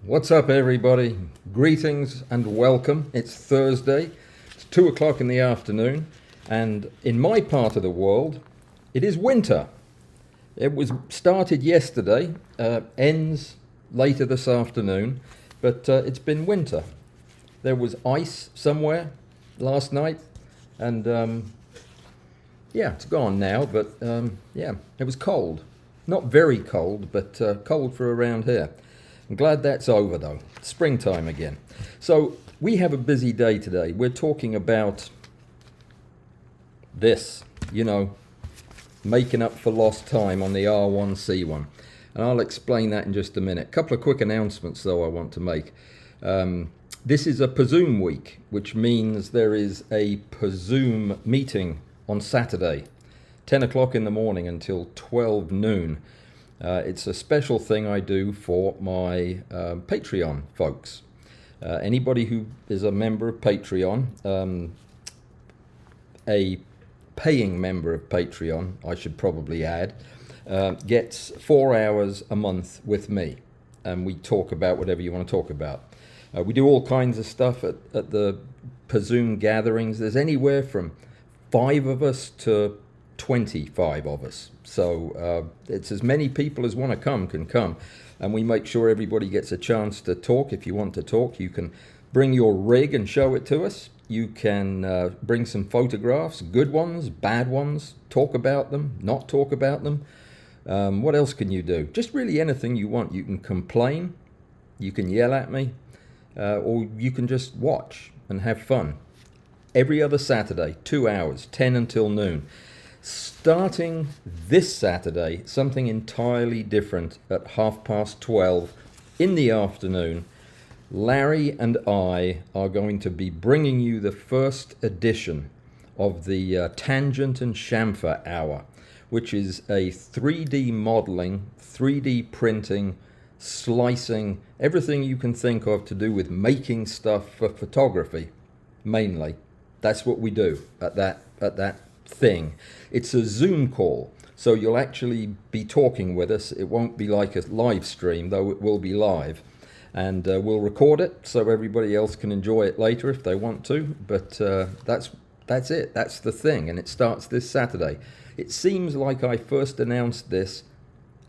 What's up, everybody? Greetings and welcome. It's Thursday. It's 2 o'clock in the afternoon, and in my part of the world, it is winter. It was started yesterday, ends later this afternoon, but it's been winter. There was ice somewhere last night, and yeah, it's gone now, but yeah, it was cold. Not very cold, but cold for around here. I'm glad that's over though. Springtime again. So we have a busy day today. We're talking about this, making up for lost time on the R1C1. And I'll explain that in just a minute. A couple of quick announcements though I want to make. This is a Pazoom week, which means there is a Pazoom meeting on Saturday, 10 o'clock in the morning until 12 noon. It's a special thing I do for my Patreon folks. Anybody who is a member of Patreon, a paying member of Patreon, I should probably add, gets 4 hours a month with me. And we talk about whatever you want to talk about. We do all kinds of stuff at the Pazoom gatherings. There's anywhere from 5 of us to 25 of us. So it's as many people as want to come can come, and we make sure everybody gets a chance to talk. If you want to talk, you can bring your rig and show it to us. You can bring some photographs, good ones, bad ones, talk about them, not talk about them. What else can you do? Just really anything you want. You can complain, you can yell at me, or you can just watch and have fun. Every other Saturday, 2 hours, 10 until noon. Starting this Saturday, something entirely different at 12:30 in the afternoon. Larry and I are going to be bringing you the first edition of the Tangent and Chamfer Hour, which is a 3D modeling, 3D printing, slicing, everything you can think of to do with making stuff for photography, mainly. That's what we do at that thing. It's a Zoom call, so you'll actually be talking with us. It won't be like a live stream, though it will be live, and we'll record it so everybody else can enjoy it later if they want to. But that's it. That's the thing, and it starts this Saturday. It seems like I first announced this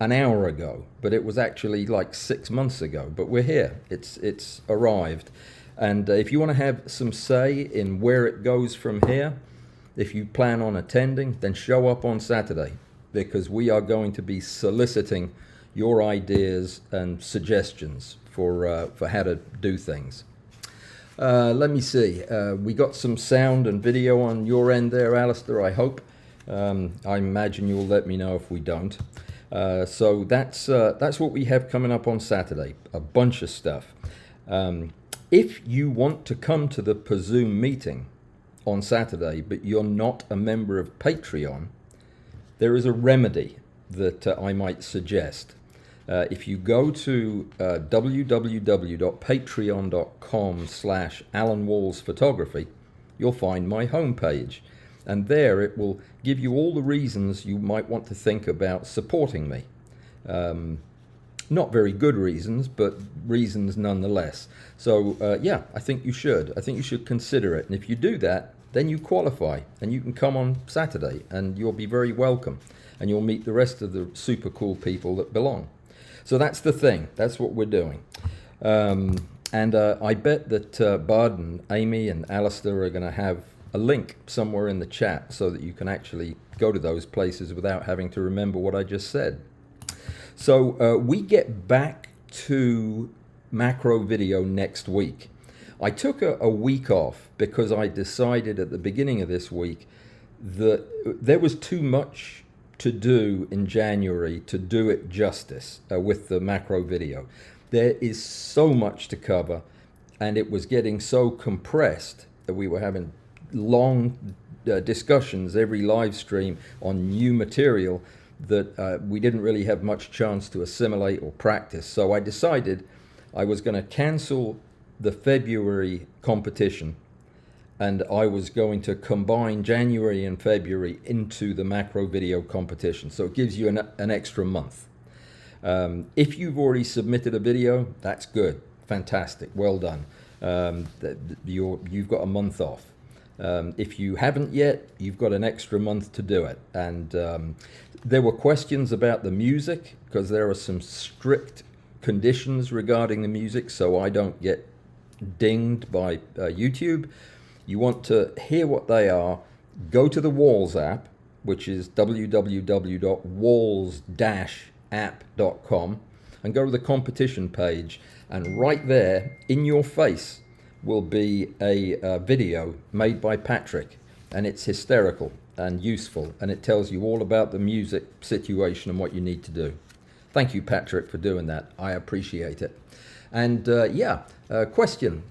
an hour ago, but it was actually like 6 months ago. But we're here. It's arrived. And if you want to have some say in where it goes from here, if you plan on attending, then show up on Saturday, because we are going to be soliciting your ideas and suggestions for how to do things. Let me see. We got some sound and video on your end there, Alistair, I hope. I imagine you'll let me know if we don't. So that's what we have coming up on Saturday. A bunch of stuff. If you want to come to the Pazoom meeting on Saturday, but you're not a member of Patreon, there is a remedy that I might suggest. If you go to www.patreon.com/AllanWallsPhotography, you'll find my homepage, and there it will give you all the reasons you might want to think about supporting me. Not very good reasons, but reasons nonetheless. So yeah, I think you should. I think you should consider it. And if you do that, then you qualify and you can come on Saturday and you'll be very welcome. And you'll meet the rest of the super cool people that belong. So that's the thing. That's what we're doing. And I bet that Bud and Amy and Alistair are going to have a link somewhere in the chat so that you can actually go to those places without having to remember what I just said. So we get back to macro video next week. I took a week off because I decided at the beginning of this week that there was too much to do in January to do it justice with the macro video. There is so much to cover, and it was getting so compressed that we were having long discussions every live stream on new material that we didn't really have much chance to assimilate or practice. So I decided I was going to cancel the February competition, and I was going to combine January and February into the macro video competition. So it gives you an extra month. If you've already submitted a video, that's good, fantastic, well done. You've got a month off. If you haven't yet, you've got an extra month to do it. And there were questions about the music, because there are some strict conditions regarding the music, so I don't get dinged by YouTube. You want to hear what they are, go to the Walls app, which is www.walls-app.com, and go to the competition page, and right there in your face will be a video made by Patrick, and it's hysterical and useful, and it tells you all about the music situation and what you need to do. Thank you, Patrick, for doing that. I appreciate it. And question,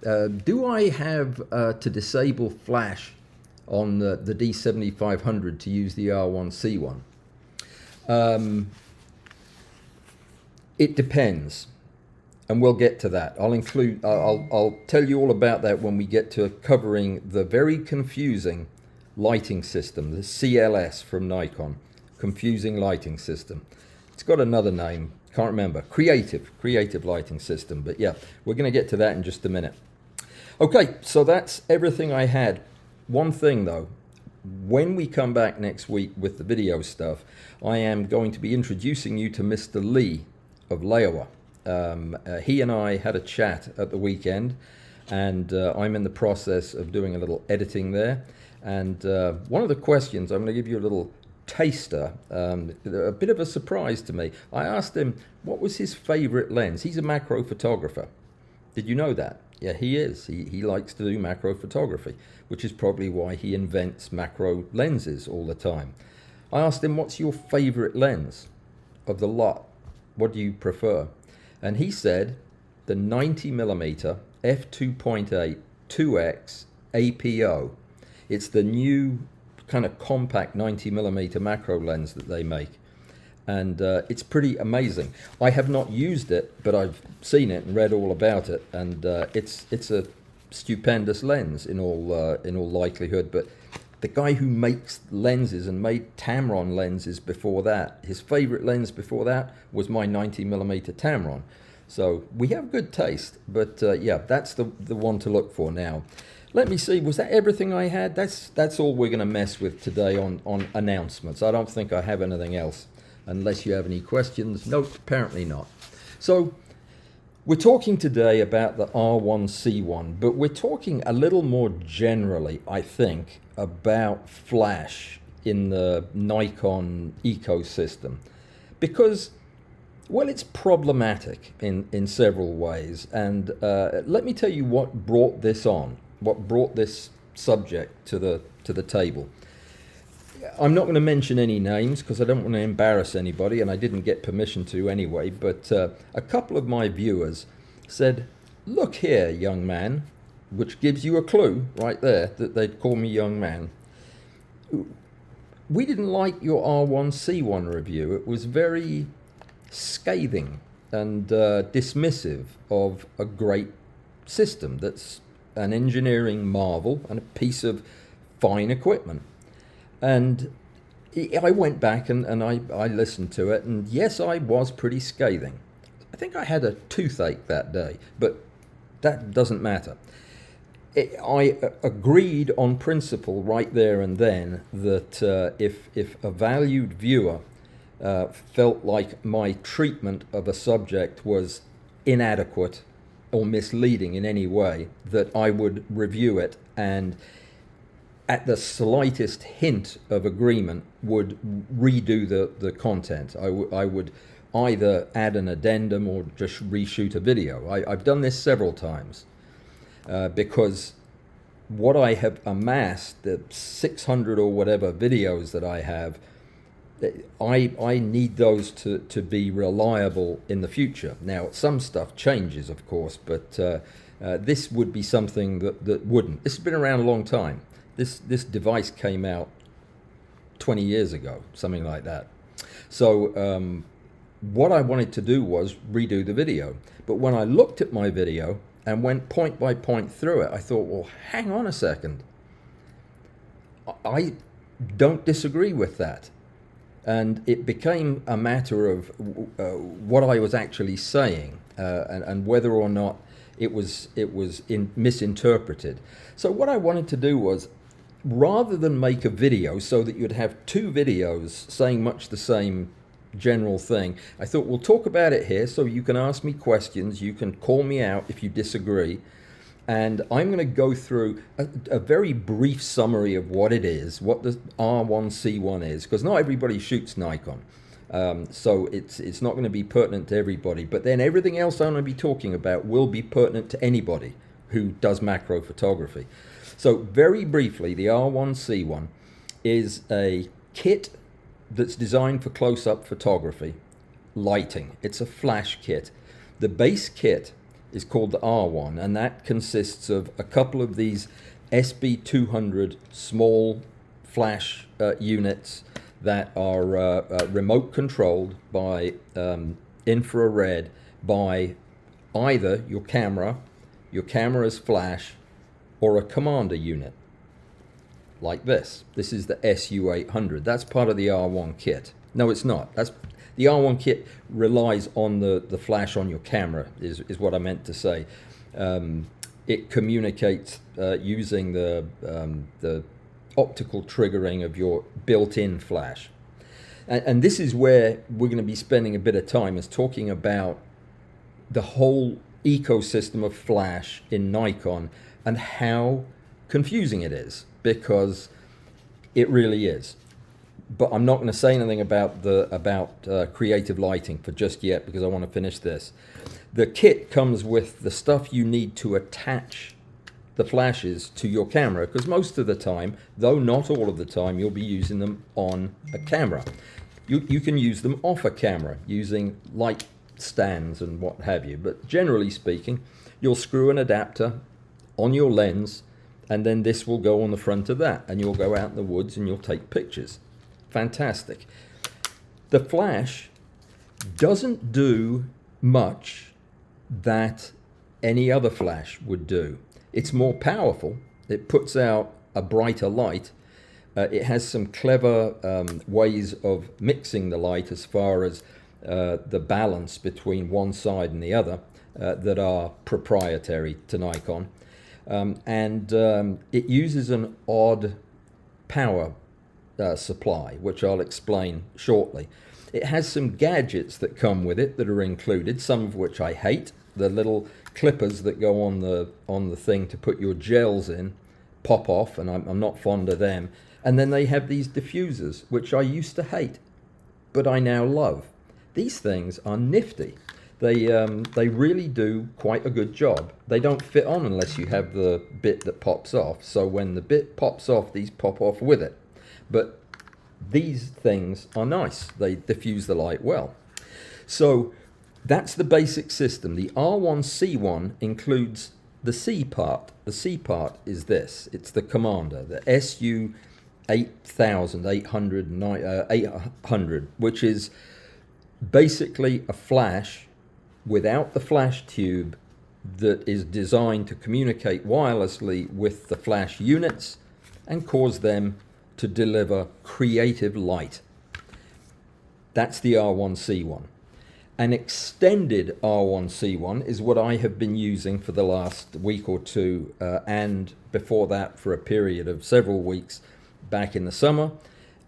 do I have to disable flash on the D7500 to use the R1C1? It depends, and we'll get to that. I'll tell you all about that when we get to covering the very confusing lighting system, the CLS from Nikon. Confusing lighting system. It's got another name, can't remember. Creative lighting system. But yeah, we're going to get to that in just a minute. Okay, so that's everything I had. One thing though, when we come back next week with the video stuff, I am going to be introducing you to Mr. Lee of Laowa. He and I had a chat at the weekend, and I'm in the process of doing a little editing there. And one of the questions, I'm going to give you a little taster, a bit of a surprise to me. I asked him what was his favorite lens. He's a macro photographer. Did you know that? Yeah, he is. He likes to do macro photography, which is probably why he invents macro lenses all the time. I asked him, what's your favorite lens of the lot? What do you prefer? And he said the 90mm f2.8 2x APO. It's the new kind of compact 90mm macro lens that they make, and it's pretty amazing. I have not used it, but I've seen it and read all about it, and it's a stupendous lens in all likelihood. But the guy who makes lenses and made Tamron lenses before that, his favorite lens before that was my 90mm Tamron. So we have good taste, but yeah, that's the one to look for now. Let me see, was that everything I had? That's all we're going to mess with today on announcements. I don't think I have anything else, unless you have any questions. Nope, apparently not. So we're talking today about the R1C1, but we're talking a little more generally, I think, about flash in the Nikon ecosystem, because, well, it's problematic in several ways. And let me tell you what brought this on. What brought this subject to the table. I'm not going to mention any names because I don't want to embarrass anybody, and I didn't get permission to anyway, but a couple of my viewers said, look here, young man, which gives you a clue right there that they'd call me young man. We didn't like your R1C1 review. It was very scathing and dismissive of a great system that's an engineering marvel and a piece of fine equipment. And I went back and I listened to it, and yes, I was pretty scathing. I think I had a toothache that day, but that doesn't matter. I agreed on principle right there and then that if a valued viewer felt like my treatment of a subject was inadequate or misleading in any way, that I would review it, and at the slightest hint of agreement would redo the content. I would either add an addendum or just reshoot a video. I've done this several times because what I have amassed, the 600 or whatever videos that I have, I need those to be reliable in the future. Now, some stuff changes, of course, but this would be something that wouldn't. This has been around a long time. This device came out 20 years ago, something like that. So what I wanted to do was redo the video. But when I looked at my video and went point by point through it, I thought, well, hang on a second. I don't disagree with that. and it became a matter of what I was actually saying and whether or not it was misinterpreted. So what I wanted to do was, rather than make a video so that you'd have two videos saying much the same general thing, I thought we'll talk about it here so you can ask me questions, you can call me out if you disagree, and I'm going to go through a very brief summary of what it is, what the R1C1 is, because not everybody shoots Nikon. So it's not going to be pertinent to everybody, but then everything else I'm going to be talking about will be pertinent to anybody who does macro photography. So very briefly, the R1C1 is a kit that's designed for close-up photography, lighting. It's a flash kit. The base kit is called the R1, and that consists of a couple of these SB200 small flash units that are remote controlled by infrared by either your camera's flash, or a commander unit like this. This is the SU800. That's part of the R1 kit. No, it's not. That's the R1 kit relies on the flash on your camera, is what I meant to say. It communicates using the optical triggering of your built-in flash. And this is where we're going to be spending a bit of time, is talking about the whole ecosystem of flash in Nikon and how confusing it is, because it really is. But I'm not going to say anything about creative lighting for just yet, because I want to finish this. The kit comes with the stuff you need to attach the flashes to your camera, because most of the time, though not all of the time, you'll be using them on a camera. You can use them off a camera using light stands and what have you, but generally speaking, you'll screw an adapter on your lens, and then this will go on the front of that, and you'll go out in the woods and you'll take pictures. Fantastic. The flash doesn't do much that any other flash would do. It's more powerful. It puts out a brighter light. It has some clever ways of mixing the light as far as the balance between one side and the other that are proprietary to Nikon. It uses an odd power supply, which I'll explain shortly. It has some gadgets that come with it that are included, some of which I hate. The little clippers that go on the thing to put your gels in pop off, and I'm not fond of them. And then they have these diffusers, which I used to hate, but I now love. These things are nifty. They really do quite a good job. They don't fit on unless you have the bit that pops off. So when the bit pops off, these pop off with it. But these things are nice. They diffuse the light well. So that's the basic system. The R1C1 includes the C part. The C part is this. It's the commander, the SU800, which is basically a flash without the flash tube that is designed to communicate wirelessly with the flash units and cause them to deliver creative light. That's the R1C1. An extended R1C1 is what I have been using for the last week or two, and before that for a period of several weeks back in the summer,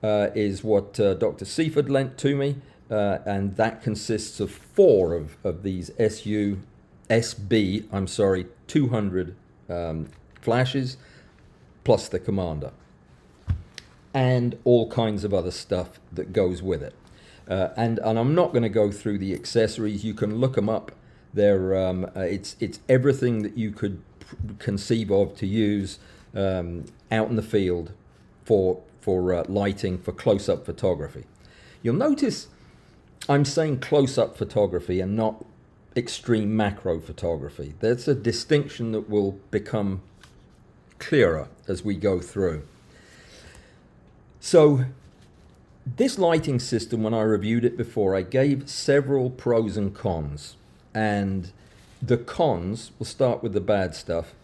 is what Dr. Seaford lent to me, and that consists of 4 of these SB 200 flashes, plus the commander, and all kinds of other stuff that goes with it. And I'm not going to go through the accessories. You can look them up. They're it's everything that you could conceive of to use out in the field for lighting, for close-up photography. You'll notice I'm saying close-up photography and not extreme macro photography. There's a distinction that will become clearer as we go through. So this lighting system, when I reviewed it before, I gave several pros and cons. And the cons, we'll start with the bad stuff.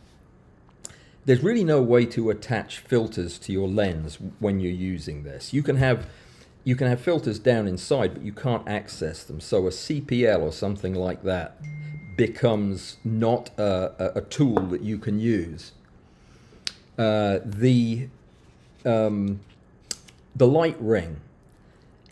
There's really no way to attach filters to your lens when you're using this. You can have you can have filters down inside, but you can't access them. So a CPL or something like that becomes not a tool that you can use. The light ring,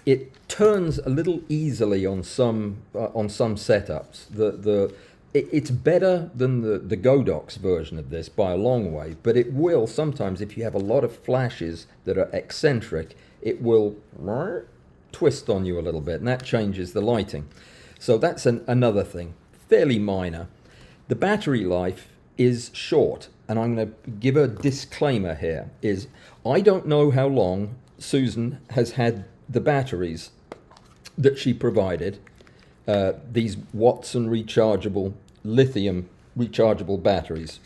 it turns a little easily on some setups. It's better than the Godox version of this by a long way, but it will sometimes, if you have a lot of flashes that are eccentric, it will twist on you a little bit, and that changes the lighting. So that's another thing, fairly minor. The battery life is short, and I'm going to give a disclaimer here, is I don't know how long Susan has had the batteries that she provided, these Watson rechargeable lithium rechargeable batteries,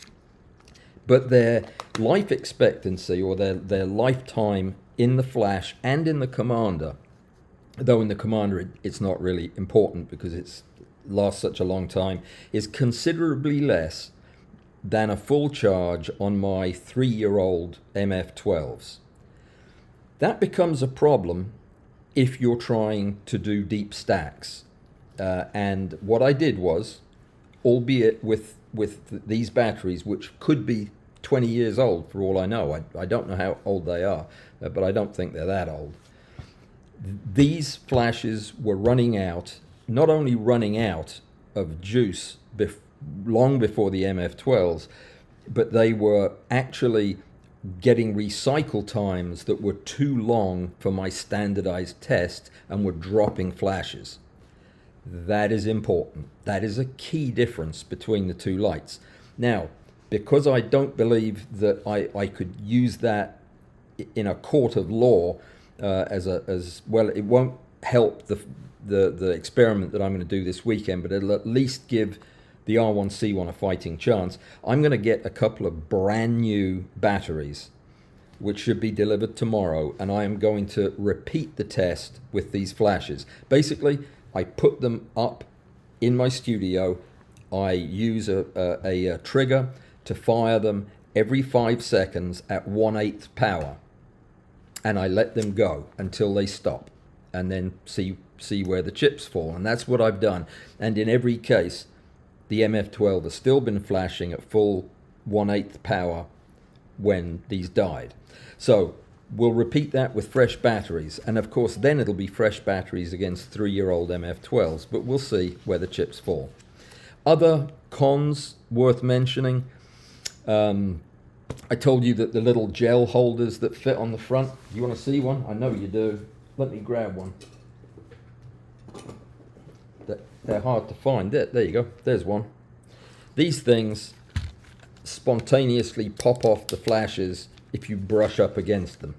but their life expectancy, or their lifetime in the flash and in the Commander, though in the Commander it's not really important because it lasts such a long time, is considerably less than a full charge on my 3-year-old MF12s. That becomes a problem if you're trying to do deep stacks. And what I did was, albeit with these batteries, which could be 20 years old for all I know, I don't know how old they are, but I don't think they're that old. These flashes were running out, not only running out of juice long before the MF12s, but they were actually getting recycle times that were too long for my standardized test and were dropping flashes. That is important. That is a key difference between the two lights. Now, because I don't believe that I could use that in a court of law as well, it won't help the experiment that I'm going to do this weekend, but it'll at least give the R1C1 a fighting chance. I'm going to get a couple of brand new batteries which should be delivered tomorrow, and I am going to repeat the test with these flashes. Basically, I put them up in my studio. I use a trigger to fire them every 5 seconds at 1/8 power, and I let them go until they stop, and then see where the chips fall. And that's what I've done. And in every case, the MF12 has still been flashing at full 1/8 power when these died. So we'll repeat that with fresh batteries, and of course then it'll be fresh batteries against 3-year-old MF12s, but we'll see where the chips fall. Other cons worth mentioning, I told you that the little gel holders that fit on the front, you want to see one? I know you do. Let me grab one. They're hard to find. There you go, there's one. These things spontaneously pop off the flashes if you brush up against them,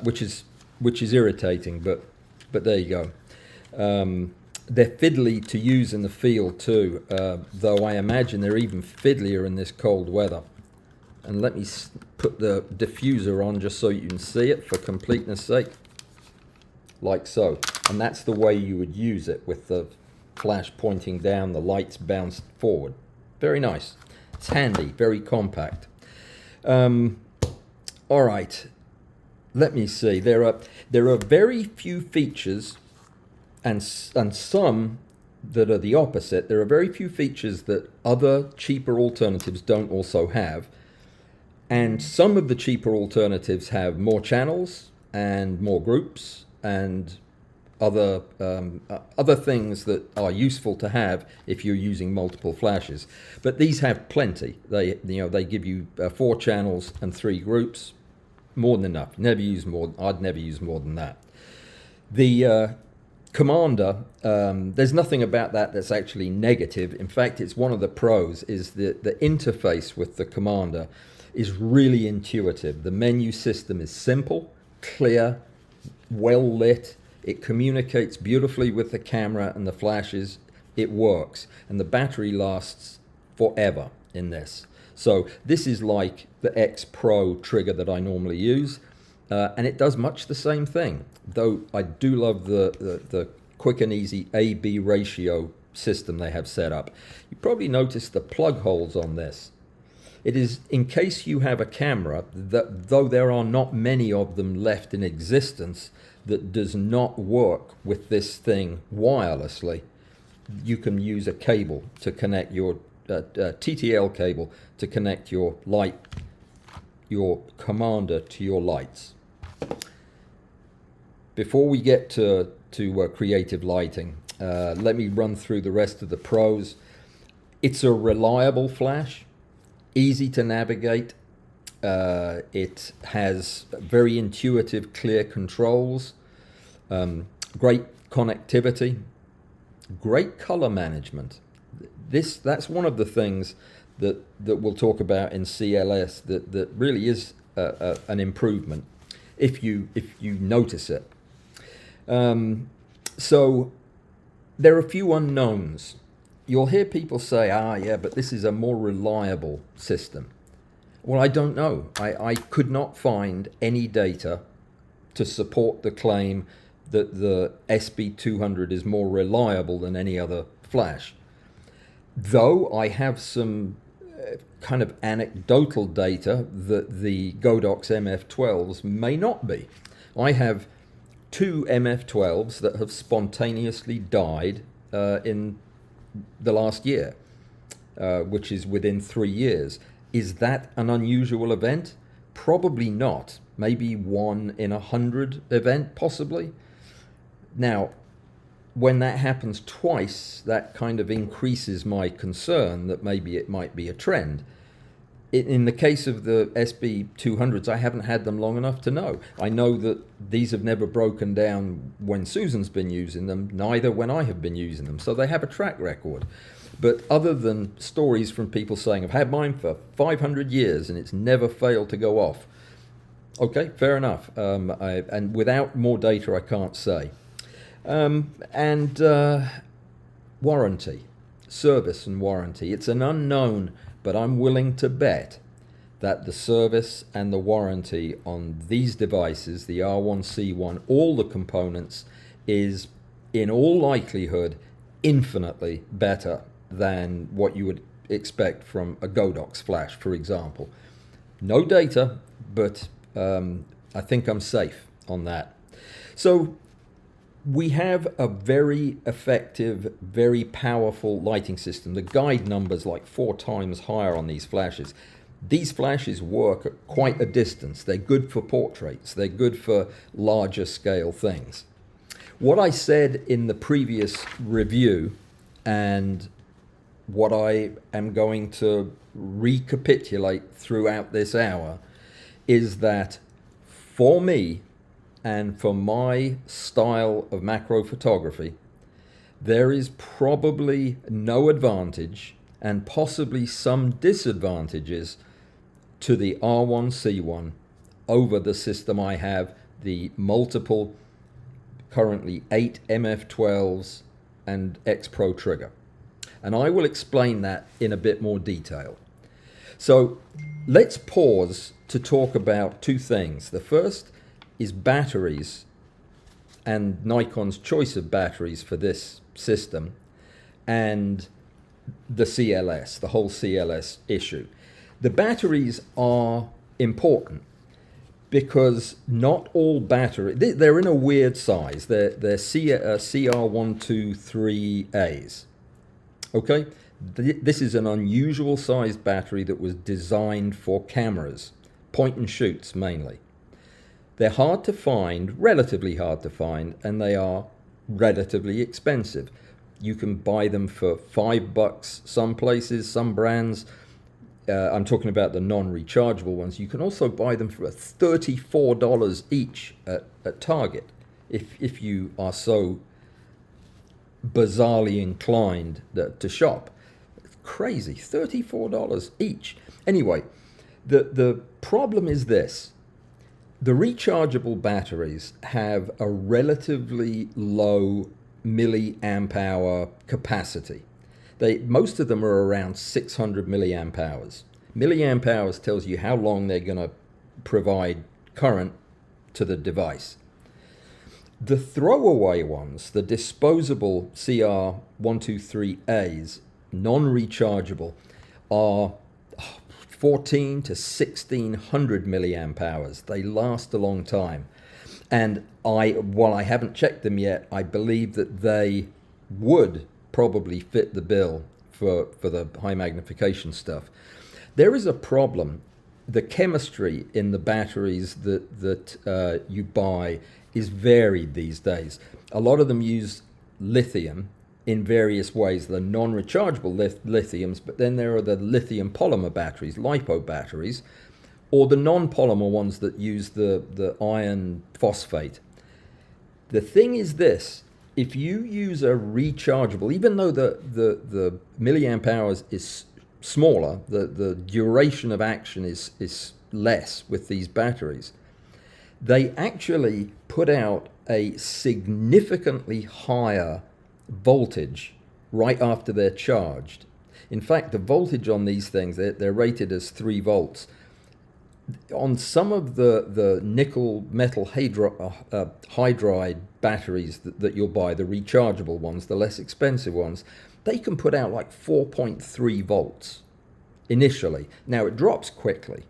which is irritating, but there you go. They're fiddly to use in the field too, though I imagine they're even fiddlier in this cold weather. And let me put the diffuser on just so you can see it for completeness sake, like so. And that's the way you would use it, with the flash pointing down, the lights bounced forward. Very nice. It's handy, very compact. All right, let me see. There are very few features, and some that are the opposite. There are very few features that other cheaper alternatives don't also have, and some of the cheaper alternatives have more channels and more groups and other things that are useful to have if you're using multiple flashes. But these have plenty. They give you 4 channels and 3 groups, more than enough. Never use more. I'd never use more than that. The Commander, there's nothing about that that's actually negative. In fact, it's one of the pros. Is the interface with the Commander is really intuitive. The menu system is simple, clear, well lit. It communicates beautifully with the camera and the flashes. It works, and the battery lasts forever in this. So this is like the X Pro trigger that I normally use, and it does much the same thing. Though I do love the quick and easy A/B ratio system they have set up. You probably noticed the plug holes on this. It is in case you have a camera that, though there are not many of them left in existence, that does not work with this thing wirelessly, you can use a cable to connect your TTL cable to connect your commander to your lights. Before we get to creative lighting, let me run through the rest of the pros. It's a reliable flash, easy to navigate. It has very intuitive, clear controls, great connectivity, great color management. That's one of the things that we'll talk about in CLS that really is an improvement if you notice it. So there are a few unknowns. You'll hear people say, yeah, but this is a more reliable system. Well, I don't know. I could not find any data to support the claim that the SB200 is more reliable than any other flash. Though I have some kind of anecdotal data that the Godox MF12s may not be. I have 2 MF12s that have spontaneously died in the last year, which is within 3 years. Is that an unusual event? Probably not. Maybe 1 in 100 event, possibly. Now, when that happens twice, that kind of increases my concern that maybe it might be a trend. In the case of the SB200s, I haven't had them long enough to know. I know that these have never broken down when Susan's been using them, neither when I have been using them. So they have a track record. But other than stories from people saying, I've had mine for 500 years and it's never failed to go off. Okay, fair enough. And without more data, I can't say. Warranty, service and warranty. It's an unknown, but I'm willing to bet that the service and the warranty on these devices, the R1C1, all the components, is in all likelihood infinitely better than what you would expect from a Godox flash, for example. No data, but I think I'm safe on that. So we have a very effective, very powerful lighting system. The guide number's like 4 times higher on these flashes. These flashes work at quite a distance. They're good for portraits. They're good for larger scale things. What I said in the previous review and what I am going to recapitulate throughout this hour is that for me, and for my style of macro photography, there is probably no advantage and possibly some disadvantages to the R1C1 over the system I have, the multiple, currently 8 MF12s and X Pro trigger. And I will explain that in a bit more detail. So let's pause to talk about 2 things. The first is batteries and Nikon's choice of batteries for this system and the CLS, the whole CLS issue. The batteries are important because not all batteries, they're in a weird size. They're CR123As. Okay? This is an unusual sized battery that was designed for cameras, point and shoots mainly. They're hard to find, relatively hard to find, and they are relatively expensive. You can buy them for $5 some places, some brands. I'm talking about the non-rechargeable ones. You can also buy them for $34 each at Target if you are so bizarrely inclined to shop. It's crazy, $34 each. Anyway, the problem is this. The rechargeable batteries have a relatively low milliamp hour capacity. Most of them are around 600 milliamp hours. Milliamp hours tells you how long they're going to provide current to the device. The throwaway ones, the disposable CR123As, non-rechargeable, are 14 to 1600 milliamp hours. They last a long time. And while I haven't checked them yet, I believe that they would probably fit the bill for the high magnification stuff. There is a problem. The chemistry in the batteries that you buy is varied these days. A lot of them use lithium in various ways, the non-rechargeable lithiums, but then there are the lithium polymer batteries, LiPo batteries, or the non-polymer ones that use the iron phosphate. The thing is this: if you use a rechargeable, even though the milliamp hours is smaller, the duration of action is less with these batteries, they actually put out a significantly higher voltage right after they're charged. In fact, the voltage on these things, they're rated as 3 volts. On some of the nickel metal hydride batteries that you'll buy, the rechargeable ones, the less expensive ones, they can put out like 4.3 volts initially. Now it drops quickly,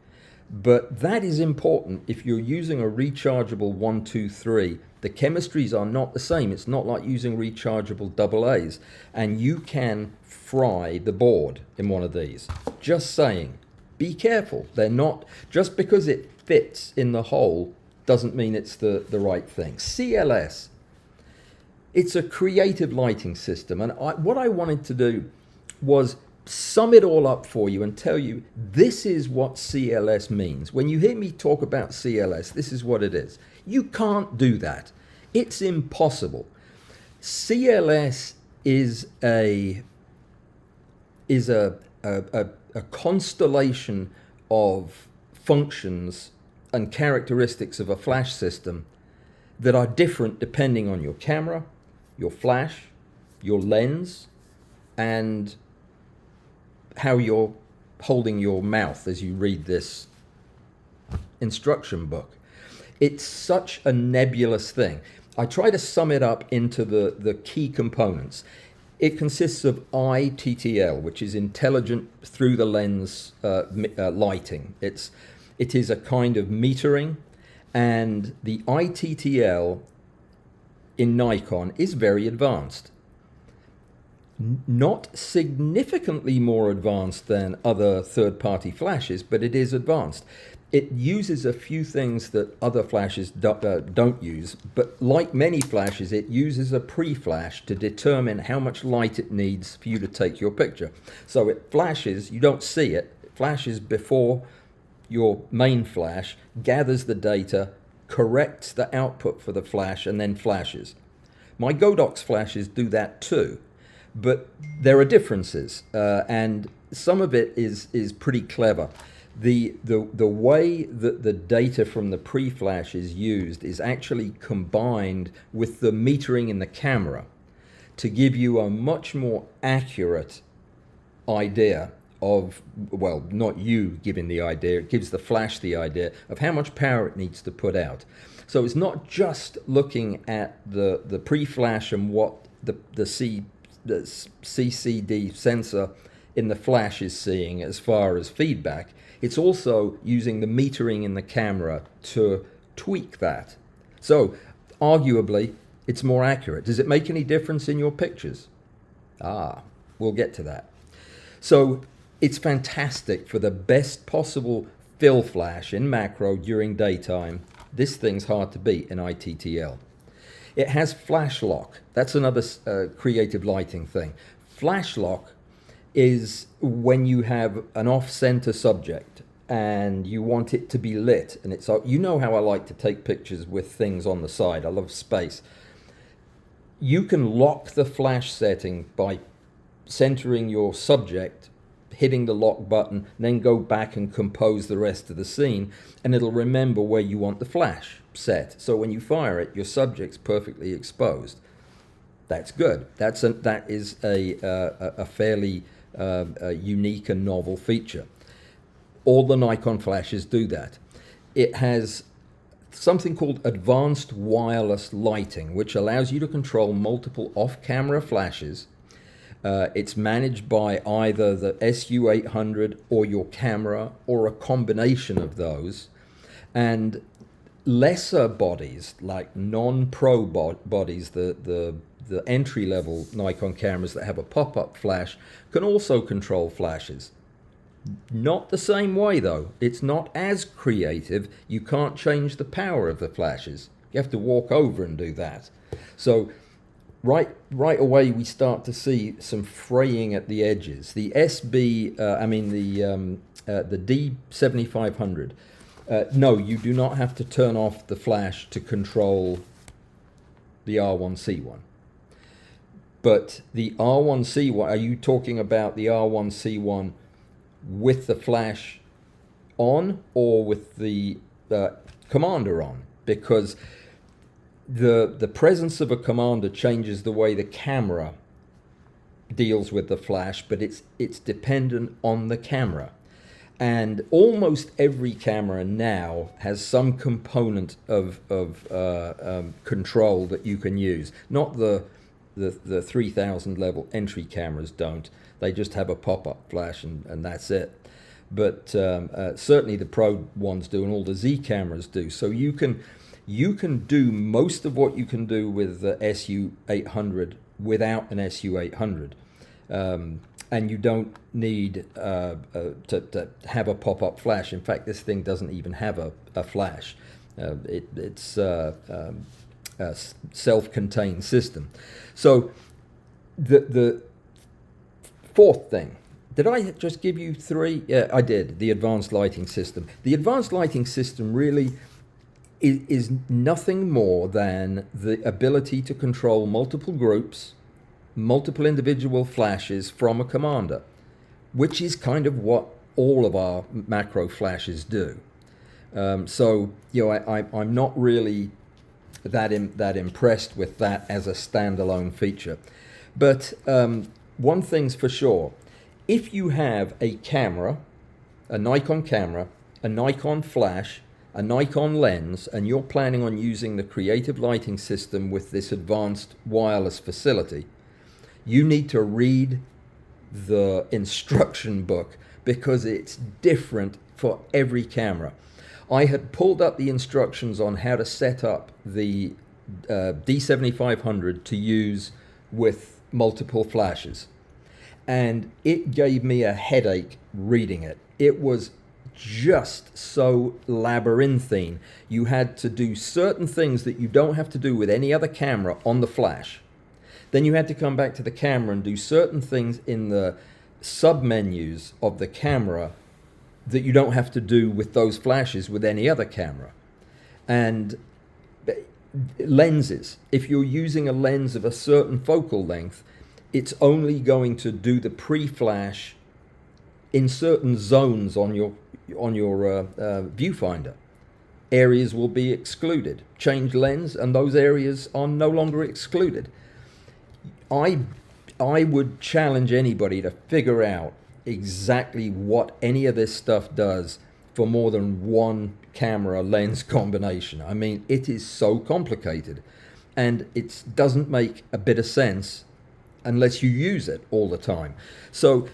but that is important. If you're using a rechargeable 123, the chemistries are not the same. It's not like using rechargeable AA's, and you can fry the board in one of these. Just saying. Be careful. They're not, just because it fits in the hole doesn't mean it's the right thing. CLS, it's a creative lighting system, and what I wanted to do was sum it all up for you and tell you this is what CLS means. When you hear me talk about CLS, this is what it is. You can't do that. It's impossible. CLS is a constellation of functions and characteristics of a flash system that are different depending on your camera, your flash, your lens, and how you're holding your mouth as you read this instruction book. It's such a nebulous thing. I try to sum it up into the key components. It consists of ITTL, which is intelligent through the lens lighting. It is a kind of metering, and the ITTL in Nikon is very advanced. Not significantly more advanced than other third-party flashes, but it is advanced. It uses a few things that other flashes don't use, but like many flashes, it uses a pre-flash to determine how much light it needs for you to take your picture. So it flashes, you don't see it, it flashes before your main flash, gathers the data, corrects the output for the flash, and then flashes. My Godox flashes do that too, but there are differences, and some of it is pretty clever. The way that the data from the pre-flash is used is actually combined with the metering in the camera to give you a much more accurate idea of, well, not you giving the idea, it gives the flash the idea of how much power it needs to put out. So it's not just looking at the pre-flash and what the CCD sensor in the flash is seeing as far as feedback. It's also using the metering in the camera to tweak that. So arguably, it's more accurate. Does it make any difference in your pictures? We'll get to that. So it's fantastic for the best possible fill flash in macro during daytime. This thing's hard to beat in ITTL. It has flash lock. That's another creative lighting thing. Flash lock is when you have an off-center subject and you want it to be lit, and it's, you know how I like to take pictures with things on the side. I love space. You can lock the flash setting by centering your subject, hitting the lock button, then go back and compose the rest of the scene, and it'll remember where you want the flash set. So when you fire it, your subject's perfectly exposed. That's good. That is a fairly unique and novel feature. All the Nikon flashes do that. It has something called advanced wireless lighting, which allows you to control multiple off-camera flashes. It's managed by either the SU800 or your camera or a combination of those. And lesser bodies, like non-pro bodies, the entry-level Nikon cameras that have a pop-up flash, can also control flashes. Not the same way though. It's not as creative. You can't change the power of the flashes. You have to walk over and do that. So right away we start to see some fraying at the edges. The the D7500. No, you do not have to turn off the flash to control the R1C1. But the R1C1, are you talking about the R1C1 with the flash on or with the commander on? Because the presence of a commander changes the way the camera deals with the flash, but it's dependent on the camera. And almost every camera now has some component of control that you can use. Not the 3000 level entry cameras don't. They just have a pop-up flash and that's it. But certainly the Pro ones do, and all the Z cameras do. So you can do most of what you can do with the SU800 without an SU800. And you don't need to have a pop-up flash. In fact, this thing doesn't even have a flash. It's a self-contained system. So the fourth thing, did I just give you three? Yeah, I did. The advanced lighting system. The advanced lighting system really is nothing more than the ability to control multiple groups, multiple individual flashes from a commander, which is kind of what all of our macro flashes do. So, you know, I'm not really that impressed with that as a standalone feature. But one thing's for sure, if you have a camera, a Nikon camera, a Nikon flash, a Nikon lens, and you're planning on using the creative lighting system with this advanced wireless facility, you need to read the instruction book because it's different for every camera. I had pulled up the instructions on how to set up the D7500 to use with multiple flashes, and it gave me a headache reading it. It was just so labyrinthine. You had to do certain things that you don't have to do with any other camera on the flash. Then you had to come back to the camera and do certain things in the sub-menus of the camera that you don't have to do with those flashes with any other camera. And lenses, if you're using a lens of a certain focal length, it's only going to do the pre-flash in certain zones on your viewfinder. Areas will be excluded. Change lens and those areas are no longer excluded. I would challenge anybody to figure out exactly what any of this stuff does for more than one camera lens combination. I mean, it is so complicated, and it doesn't make a bit of sense unless you use it all the time. So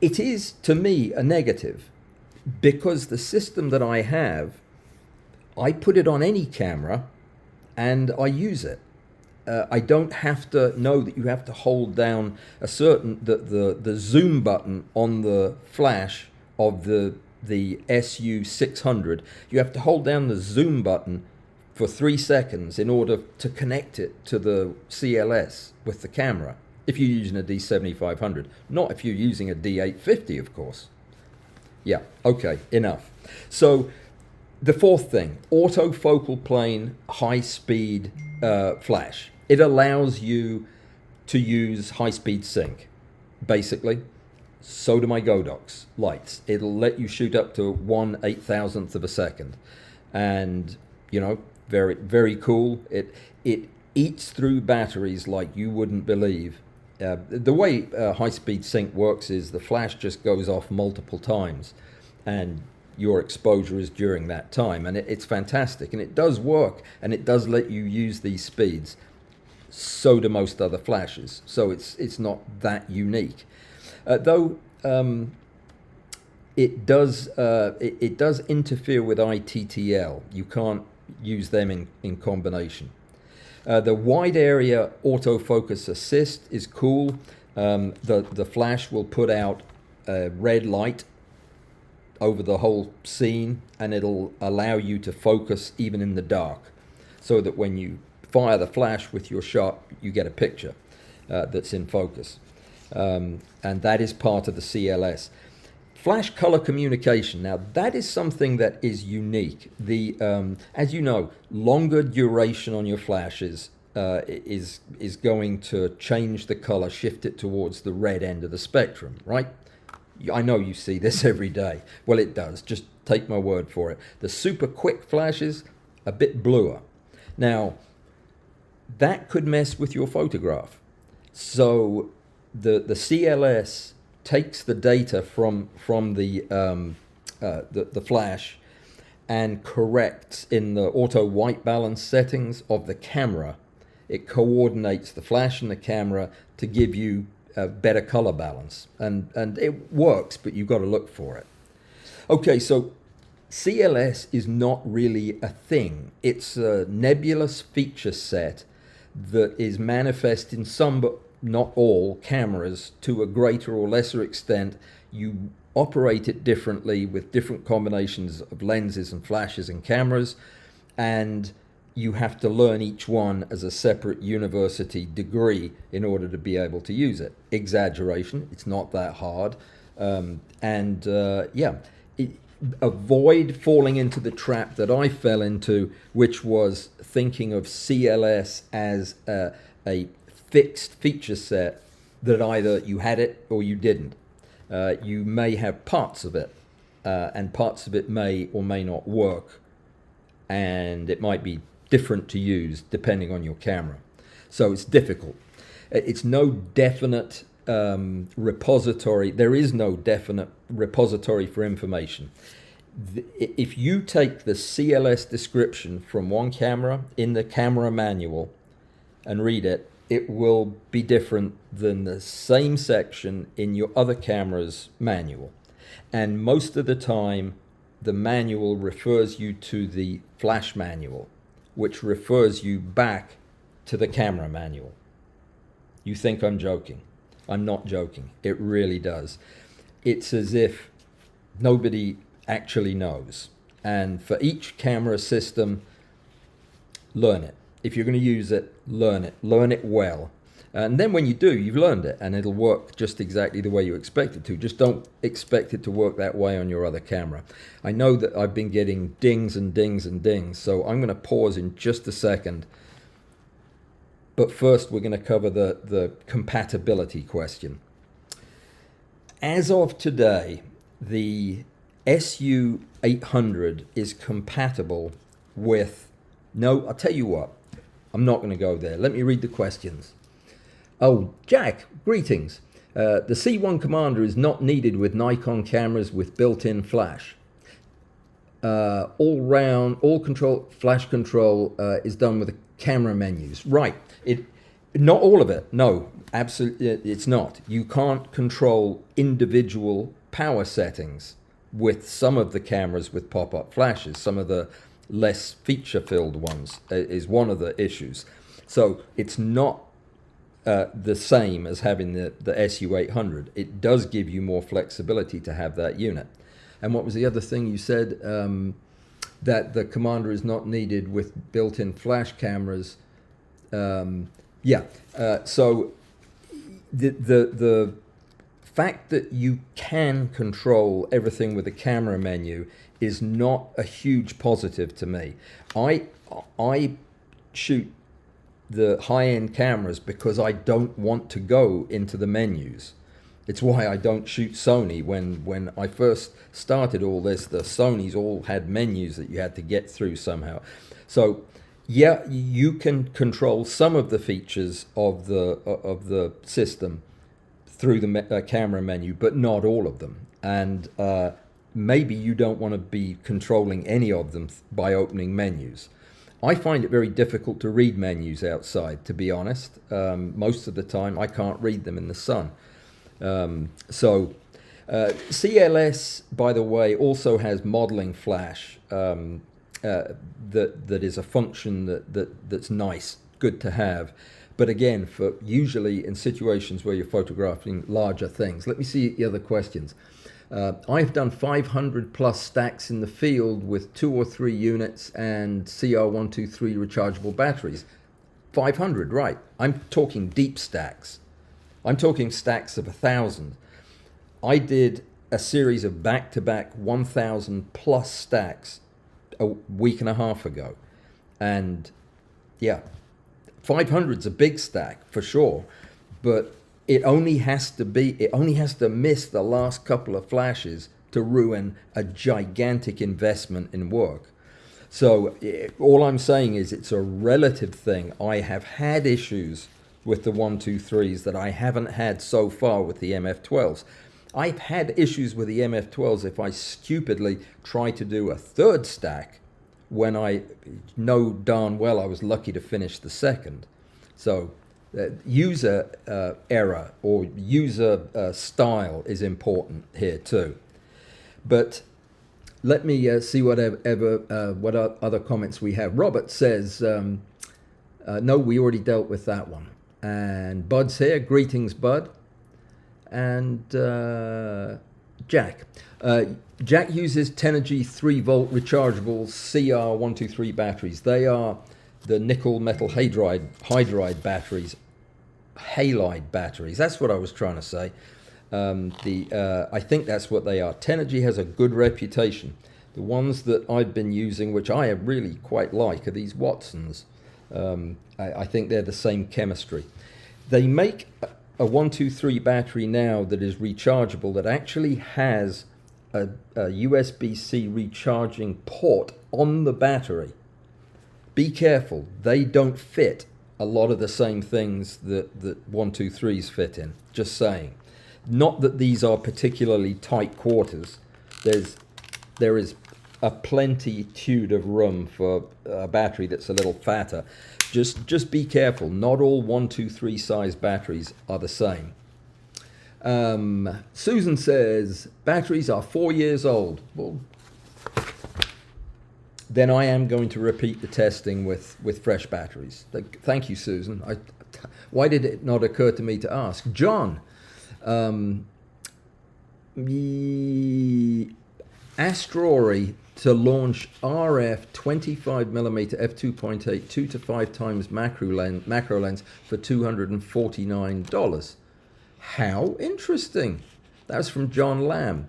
it is, to me, a negative, because the system that I have, I put it on any camera and I use it. I don't have to know that you have to hold down a certain the zoom button on the flash of the SU600. You have to hold down the zoom button for 3 seconds in order to connect it to the CLS with the camera. If you're using a D7500, not if you're using a D850, of course. Yeah, okay, enough. So the fourth thing, autofocal plane high-speed flash. It allows you to use high-speed sync, basically. So do my Godox lights. It'll let you shoot up to 1/8000th of a second. And, you know, very, very cool. It eats through batteries like you wouldn't believe. The way high-speed sync works is the flash just goes off multiple times, and your exposure is during that time, and it's fantastic, and it does work, and it does let you use these speeds. So do most other flashes, so it's not that unique, though. It does interfere with ITTL. use them in combination. The wide area autofocus assist is cool. The flash will put out a red light over the whole scene, and it'll allow you to focus even in the dark, so that when you fire the flash with your shot, you get a picture that's in focus. And that is part of the CLS. Flash color communication. Now that is something that is unique. As you know, longer duration on your flashes is going to change the color, shift it towards the red end of the spectrum, right? I know you see this every day. Well, it does. Just take my word for it. The super quick flashes, a bit bluer. Now, that could mess with your photograph. So the CLS takes the data from the flash and corrects in the auto white balance settings of the camera. It coordinates the flash and the camera to give you a better color balance, and it works, but you've got to look for it. Okay, so CLS is not really a thing. It's a nebulous feature set that is manifest in some, but not all, cameras to a greater or lesser extent. You operate it differently with different combinations of lenses and flashes and cameras, and you have to learn each one as a separate university degree in order to be able to use it. Exaggeration, it's not that hard. Avoid falling into the trap that I fell into, which was thinking of CLS as a fixed feature set that either you had it or you didn't. You may have parts of it, and parts of it may or may not work, and it might be different to use depending on your camera. So it's difficult. It's no definite repository. There is no definite repository for information. If you take the CLS description from one camera in the camera manual and read it, it will be different than the same section in your other camera's manual. And most of the time, the manual refers you to the flash manual, which refers you back to the camera manual. You think I'm joking. I'm not joking. It really does. It's as if nobody actually knows. And for each camera system, learn it. If you're going to use it, learn it. Learn it well. And then when you do, you've learned it, and it'll work just exactly the way you expect it to. Just don't expect it to work that way on your other camera. I know that I've been getting dings and dings and dings, so I'm going to pause in just a second. But first, we're going to cover the compatibility question. As of today, the SU800 is compatible with... No, I'll tell you what. I'm not going to go there. Let me read the questions. Oh, Jack, greetings. The C1 Commander is not needed with Nikon cameras with built-in flash. All control, flash control is done with the camera menus. Right. Not all of it. No, absolutely, it's not. You can't control individual power settings with some of the cameras with pop-up flashes. Some of the less feature-filled ones is one of the issues. So it's not the same as having the SU800. It does give you more flexibility to have that unit. And what was the other thing you said? That the Commander is not needed with built-in flash cameras. So the fact that you can control everything with the camera menu is not a huge positive to me. I shoot the high-end cameras because I don't want to go into the menus. It's why I don't shoot Sony. When I first started all this, the Sonys all had menus that you had to get through somehow. So yeah, you can control some of the features of the system through the camera menu, but not all of them. And maybe you don't want to be controlling any of them by opening menus. I find it very difficult to read menus outside, to be honest. Most of the time, I can't read them in the sun. CLS, by the way, also has modeling flash. that is a function that's nice, good to have. But again, for usually in situations where you're photographing larger things. Let me see the other questions. I've done 500 plus stacks in the field with 2 or 3 units and CR123 rechargeable batteries. 500, right. I'm talking deep stacks. I'm talking stacks of 1,000. I did a series of back-to-back 1,000 plus stacks a week and a half ago. And yeah, 500's a big stack for sure, but it only has to miss the last couple of flashes to ruin a gigantic investment in work. So all I'm saying is it's a relative thing. I have had issues with the 123s that I haven't had so far with the MF12s. I've had issues with the MF12s if I stupidly try to do a third stack when I know darn well I was lucky to finish the second. So user error or user style is important here too. But let me see what other comments we have. Robert says, no, we already dealt with that one. And Bud's here. Greetings, Bud. And Jack. Jack uses Tenergy 3-volt rechargeable CR123 batteries. They are the nickel metal hydride batteries. Halide batteries. That's what I was trying to say. I think that's what they are. Tenergy has a good reputation. The ones that I've been using, which I really quite like, are these Watsons. I think they're the same chemistry. They make a 123 battery now that is rechargeable that actually has a USB-C recharging port on the battery. Be careful, they don't fit a lot of the same things that 123s fit in, just saying. Not that these are particularly tight quarters. There is a plenitude of room for a battery that's a little fatter. Just be careful. Not all 123 size batteries are the same. Susan says batteries are 4 years old. Well, then I am going to repeat the testing with fresh batteries. Thank you, Susan. Why did it not occur to me to ask? John, Astrori to launch RF 25mm f2.8 2 to 5 times macro lens for $249. How interesting. That's from John Lamb.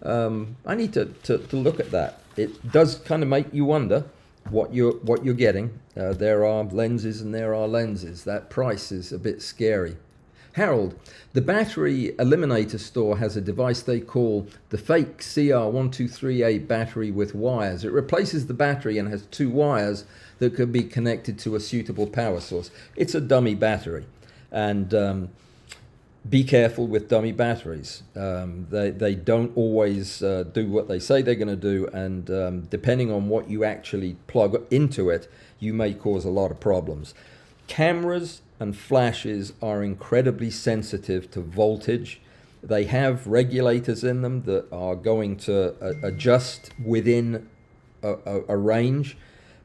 I need to look at that. It does kind of make you wonder what you're getting. There are lenses and there are lenses. That price is a bit scary. Harold, the battery eliminator store has a device they call the fake CR1238 battery with wires. It replaces the battery and has 2 wires that could be connected to a suitable power source. It's a dummy battery, and be careful with dummy batteries. They don't always do what they say they're going to do, and depending on what you actually plug into it, you may cause a lot of problems. Cameras and flashes are incredibly sensitive to voltage. They have regulators in them that are going to adjust within a range.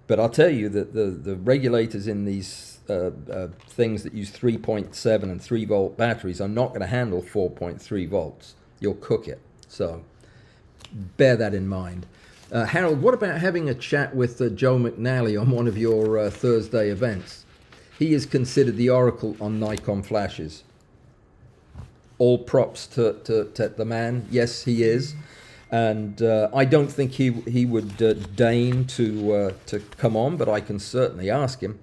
But I'll tell you that the regulators in these things that use 3.7 and 3 volt batteries are not going to handle 4.3 volts. You'll cook it. So bear that in mind. Harold, what about having a chat with Joe McNally on one of your Thursday events? He is considered the oracle on Nikon flashes. All props to the man. Yes, he is. And I don't think he would deign to come on, but I can certainly ask him.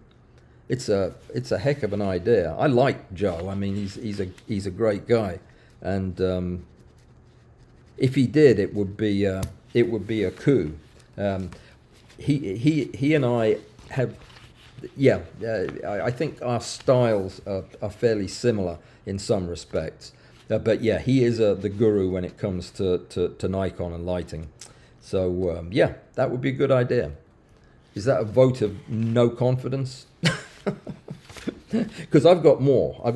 It's a heck of an idea. I like Joe. I mean, he's a great guy, and if he did, it would be a coup. He and I have. Yeah, I think our styles are fairly similar in some respects. But yeah, he is the guru when it comes to Nikon and lighting. So yeah, that would be a good idea. Is that a vote of no confidence? Because I've got more I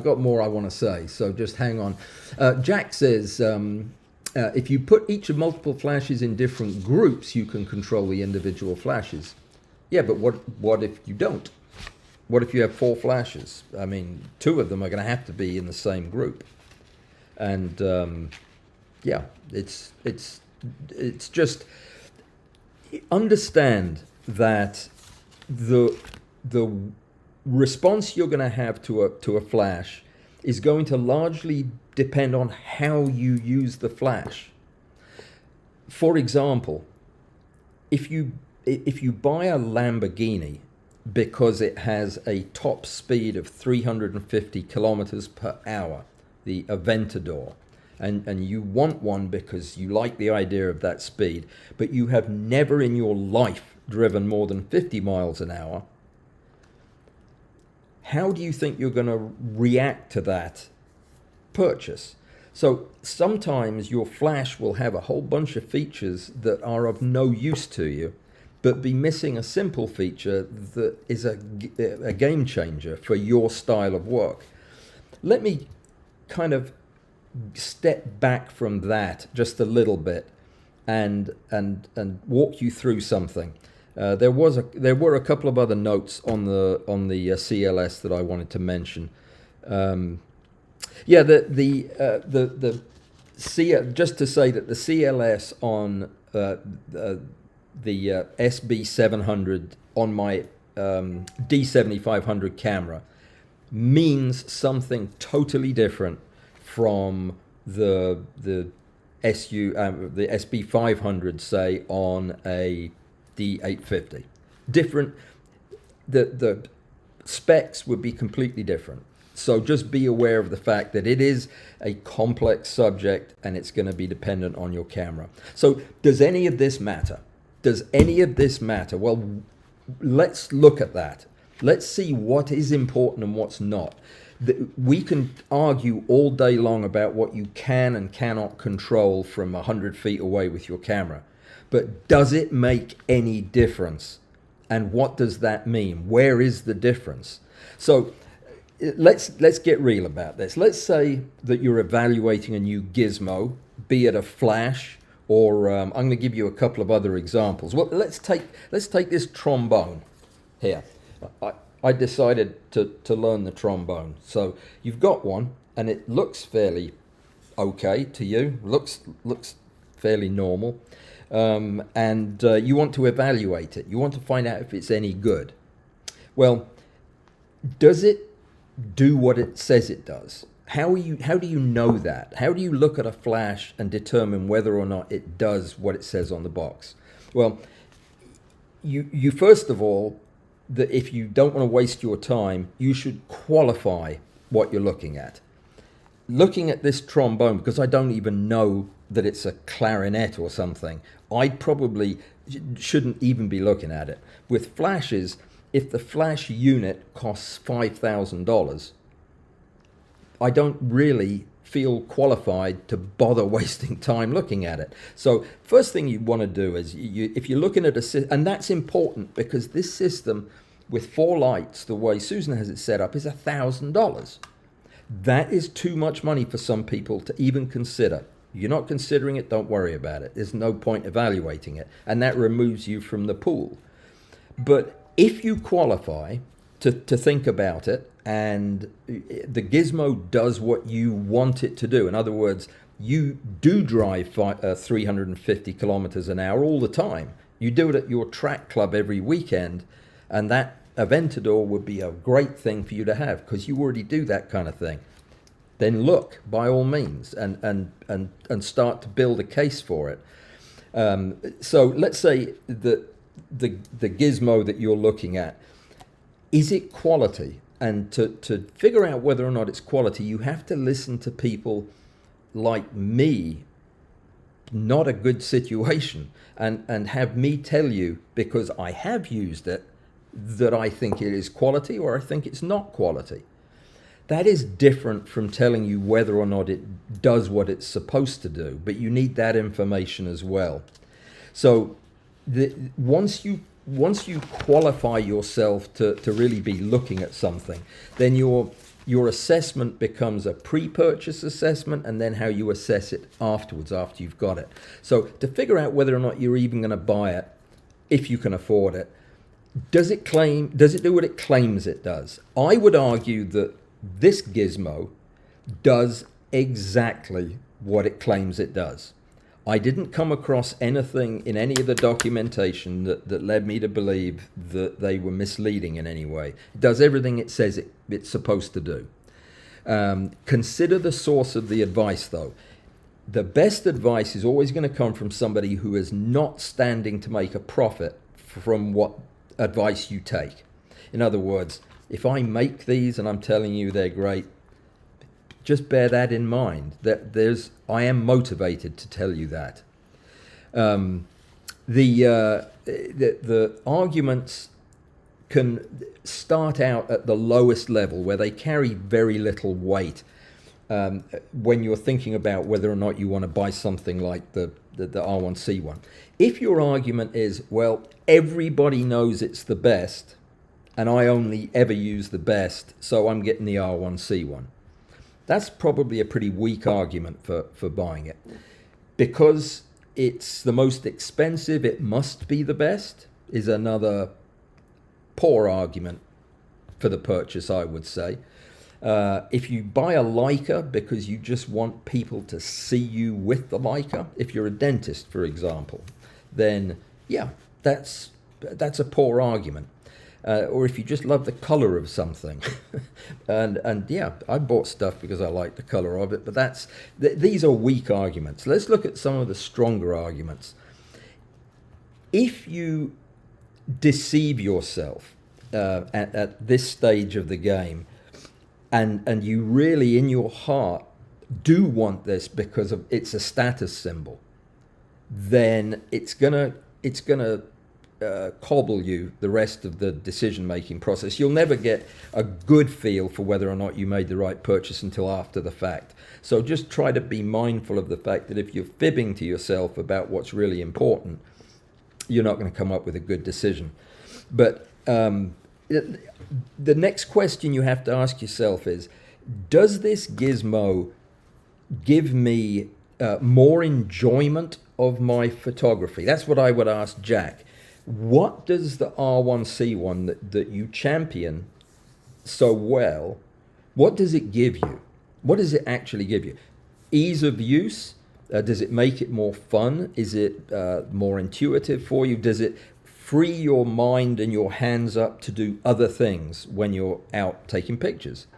want to say, so just hang on. Jack says, If you put each of multiple flashes in different groups, you can control the individual flashes. Yeah, but what if you don't? What if you have 4 flashes? I mean, 2 of them are going to have to be in the same group. And yeah, it's just understand that the response you're going to have to a flash is going to largely depend on how you use the flash. For example, if you buy a Lamborghini because it has a top speed of 350 kilometers per hour, the Aventador, and you want one because you like the idea of that speed, but you have never in your life driven more than 50 miles an hour, how do you think you're going to react to that purchase? So sometimes your flash will have a whole bunch of features that are of no use to you, but be missing a simple feature that is a game changer for your style of work. Let me kind of step back from that just a little bit and walk you through something. There were a couple of other notes on the CLS that I wanted to mention. Yeah, just to say that the CLS on the SB700 on my D7500 camera means something totally different from the SB500, say, on a D850. Different. The specs would be completely different. So just be aware of the fact that it is a complex subject and it's going to be dependent on your camera. So does any of this matter? Does any of this matter? Well, let's look at that. Let's see what is important and what's not. We can argue all day long about what you can and cannot control from 100 feet away with your camera. But does it make any difference? And what does that mean? Where is the difference? So let's get real about this. Let's say that you're evaluating a new gizmo, be it a flash, or I'm going to give you a couple of other examples. Well, let's take this trombone here. I decided to learn the trombone. So you've got one, and it looks fairly okay to you. Looks fairly normal, and you want to evaluate it. You want to find out if it's any good. Well, does it do what it says it does? How do you know that? How do you look at a flash and determine whether or not it does what it says on the box? Well, you first of all, that if you don't want to waste your time, you should qualify what you're looking at. Looking at this trombone, because I don't even know that it's a clarinet or something, I probably shouldn't even be looking at it. With flashes, if the flash unit costs $5,000, I don't really feel qualified to bother wasting time looking at it. So first thing you want to do is, if you're looking at and that's important because this system with 4 lights, the way Susan has it set up, is $1,000. That is too much money for some people to even consider. You're not considering it, don't worry about it. There's no point evaluating it, and that removes you from the pool. But if you qualify to think about it, and the gizmo does what you want it to do, in other words, you do drive 350 kilometers an hour all the time. You do it at your track club every weekend, and that Aventador would be a great thing for you to have because you already do that kind of thing. Then look, by all means, and start to build a case for it. So let's say that the gizmo that you're looking at, is it quality? And to figure out whether or not it's quality, you have to listen to people like me, not a good situation, and have me tell you, because I have used it, that I think it is quality or I think it's not quality. That is different from telling you whether or not it does what it's supposed to do, but you need that information as well. So once you qualify yourself to really be looking at something, then you're your assessment becomes a pre-purchase assessment, and then how you assess it afterwards, after you've got it. So to figure out whether or not you're even going to buy it, if you can afford it, does it do what it claims it does? I would argue that this gizmo does exactly what it claims it does. I didn't come across anything in any of the documentation that led me to believe that they were misleading in any way. It does everything it says it's supposed to do. Consider the source of the advice, though. The best advice is always going to come from somebody who is not standing to make a profit from what advice you take. In other words, if I make these and I'm telling you they're great, just bear that in mind, that I am motivated to tell you that. The arguments can start out at the lowest level, where they carry very little weight when you're thinking about whether or not you want to buy something like the R1C1. If your argument is, well, everybody knows it's the best, and I only ever use the best, so I'm getting the R1C1. That's probably a pretty weak argument for buying it. Because it's the most expensive, it must be the best, is another poor argument for the purchase, I would say. If you buy a Leica because you just want people to see you with the Leica, if you're a dentist, for example, then yeah, that's a poor argument. Or if you just love the color of something, and yeah, I bought stuff because I like the color of it, but these are weak arguments. Let's look at some of the stronger arguments. If you deceive yourself at this stage of the game, and you really in your heart do want this because it's a status symbol, then it's gonna cobble you the rest of the decision-making process. You'll never get a good feel for whether or not you made the right purchase until after the fact. So just try to be mindful of the fact that if you're fibbing to yourself about what's really important, you're not going to come up with a good decision. But the next question you have to ask yourself is, does this gizmo give me more enjoyment of my photography? That's what I would ask Jack. What does the R1C1 that you champion so well, what does it give you? What does it actually give you? Ease of use? Does it make it more fun? Is it more intuitive for you? Does it free your mind and your hands up to do other things when you're out taking pictures?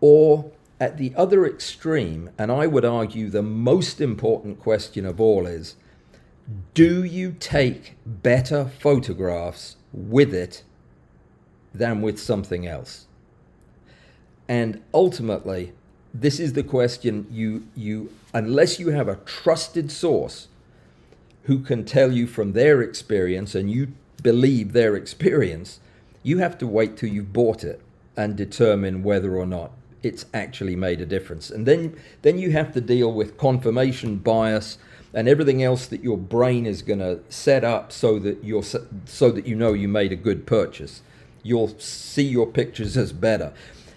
Or at the other extreme, and I would argue the most important question of all is, do you take better photographs with it than with something else? And ultimately, this is the question you unless you have a trusted source who can tell you from their experience and you believe their experience, you have to wait till you've bought it and determine whether or not it's actually made a difference. And then you have to deal with confirmation bias and everything else that your brain is going to set up so that you know you made a good purchase. You'll see your pictures as better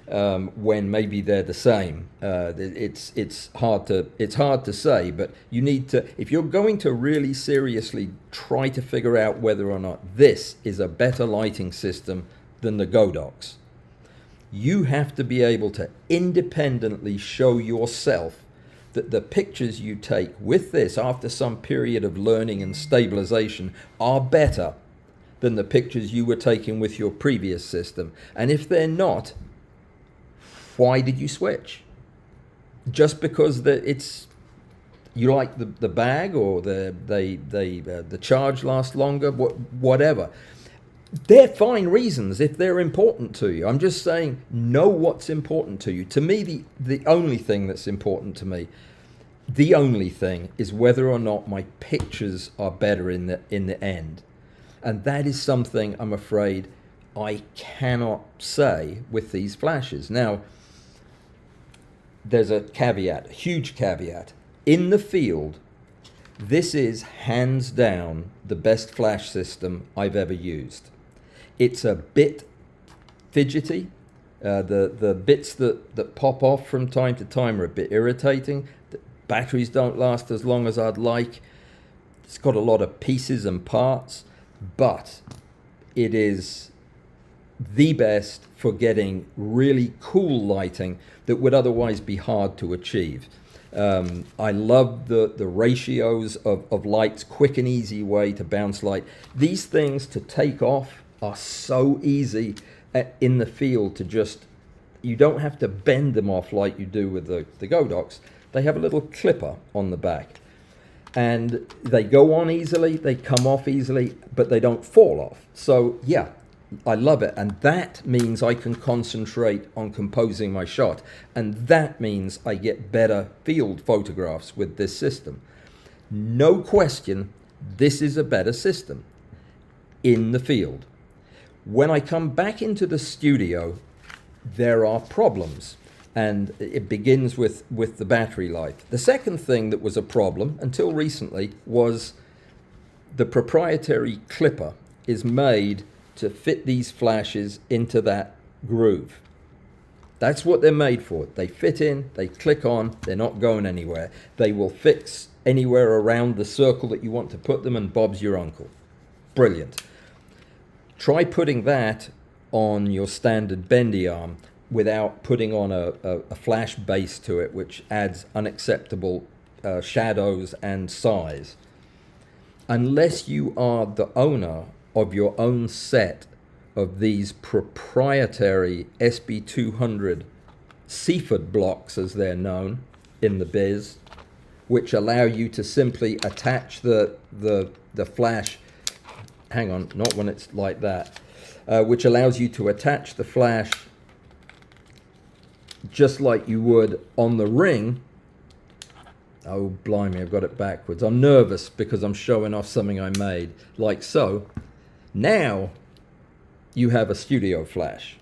when maybe they're the same. It's hard to say, but you need to, if you're going to really seriously try to figure out whether or not this is a better lighting system than the Godox, you have to be able to independently show yourself that the pictures you take with this after some period of learning and stabilization are better than the pictures you were taking with your previous system. And if they're not, why did you switch? Just because you like the bag, or the charge lasts longer, whatever. They're fine reasons if they're important to you. I'm just saying, know what's important to you. To me, the only thing that's important to me, the only thing is whether or not my pictures are better in the end. And that is something I'm afraid I cannot say with these flashes. Now, there's a caveat, a huge caveat. In the field, this is hands down the best flash system I've ever used. It's a bit fidgety, The bits that pop off from time to time are a bit irritating. The batteries don't last as long as I'd like. It's got a lot of pieces and parts, but it is the best for getting really cool lighting that would otherwise be hard to achieve. I love the ratios of lights, quick and easy way to bounce light. These things to take off are so easy in the field to just, you don't have to bend them off like you do with the Godox. They have a little clipper on the back and they go on easily, they come off easily, but they don't fall off. So yeah, I love it, and that means I can concentrate on composing my shot, and that means I get better field photographs with this system. No question, this is a better system in the field. When I come back into the studio, there are problems, and it begins with the battery life. The second thing that was a problem until recently was the proprietary clipper is made to fit these flashes into that groove. That's what they're made for. They fit in, they click on, they're not going anywhere. They will fix anywhere around the circle that you want to put them, and Bob's your uncle. Brilliant. Try putting that on your standard bendy arm without putting on a flash base to it, which adds unacceptable shadows and size. Unless you are the owner of your own set of these proprietary SB200 Seaford blocks, as they're known in the biz, which allow you to simply attach the flash, hang on, not when it's like that, which allows you to attach the flash just like you would on the ring. Oh, blimey, I've got it backwards. I'm nervous because I'm showing off something I made, like so. Now you have a studio flash,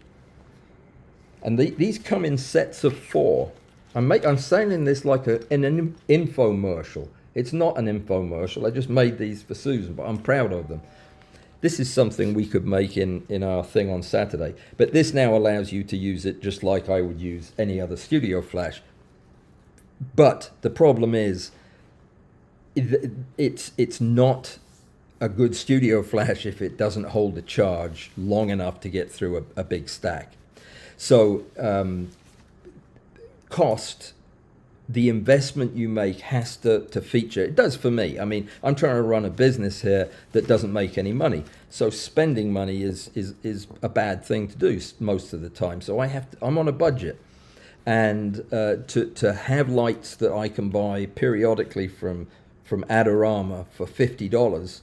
and these come in sets of 4. I'm selling this like an infomercial. It's not an infomercial. I just made these for Susan, but I'm proud of them. This is something we could make in our thing on Saturday, but this now allows you to use it just like I would use any other studio flash. But the problem is, it's not a good studio flash if it doesn't hold a charge long enough to get through a big stack. So cost, the investment you make has to feature. It does for me. I mean, I'm trying to run a business here that doesn't make any money. So spending money is a bad thing to do most of the time. So I'm on a budget. And to have lights that I can buy periodically from Adorama for $50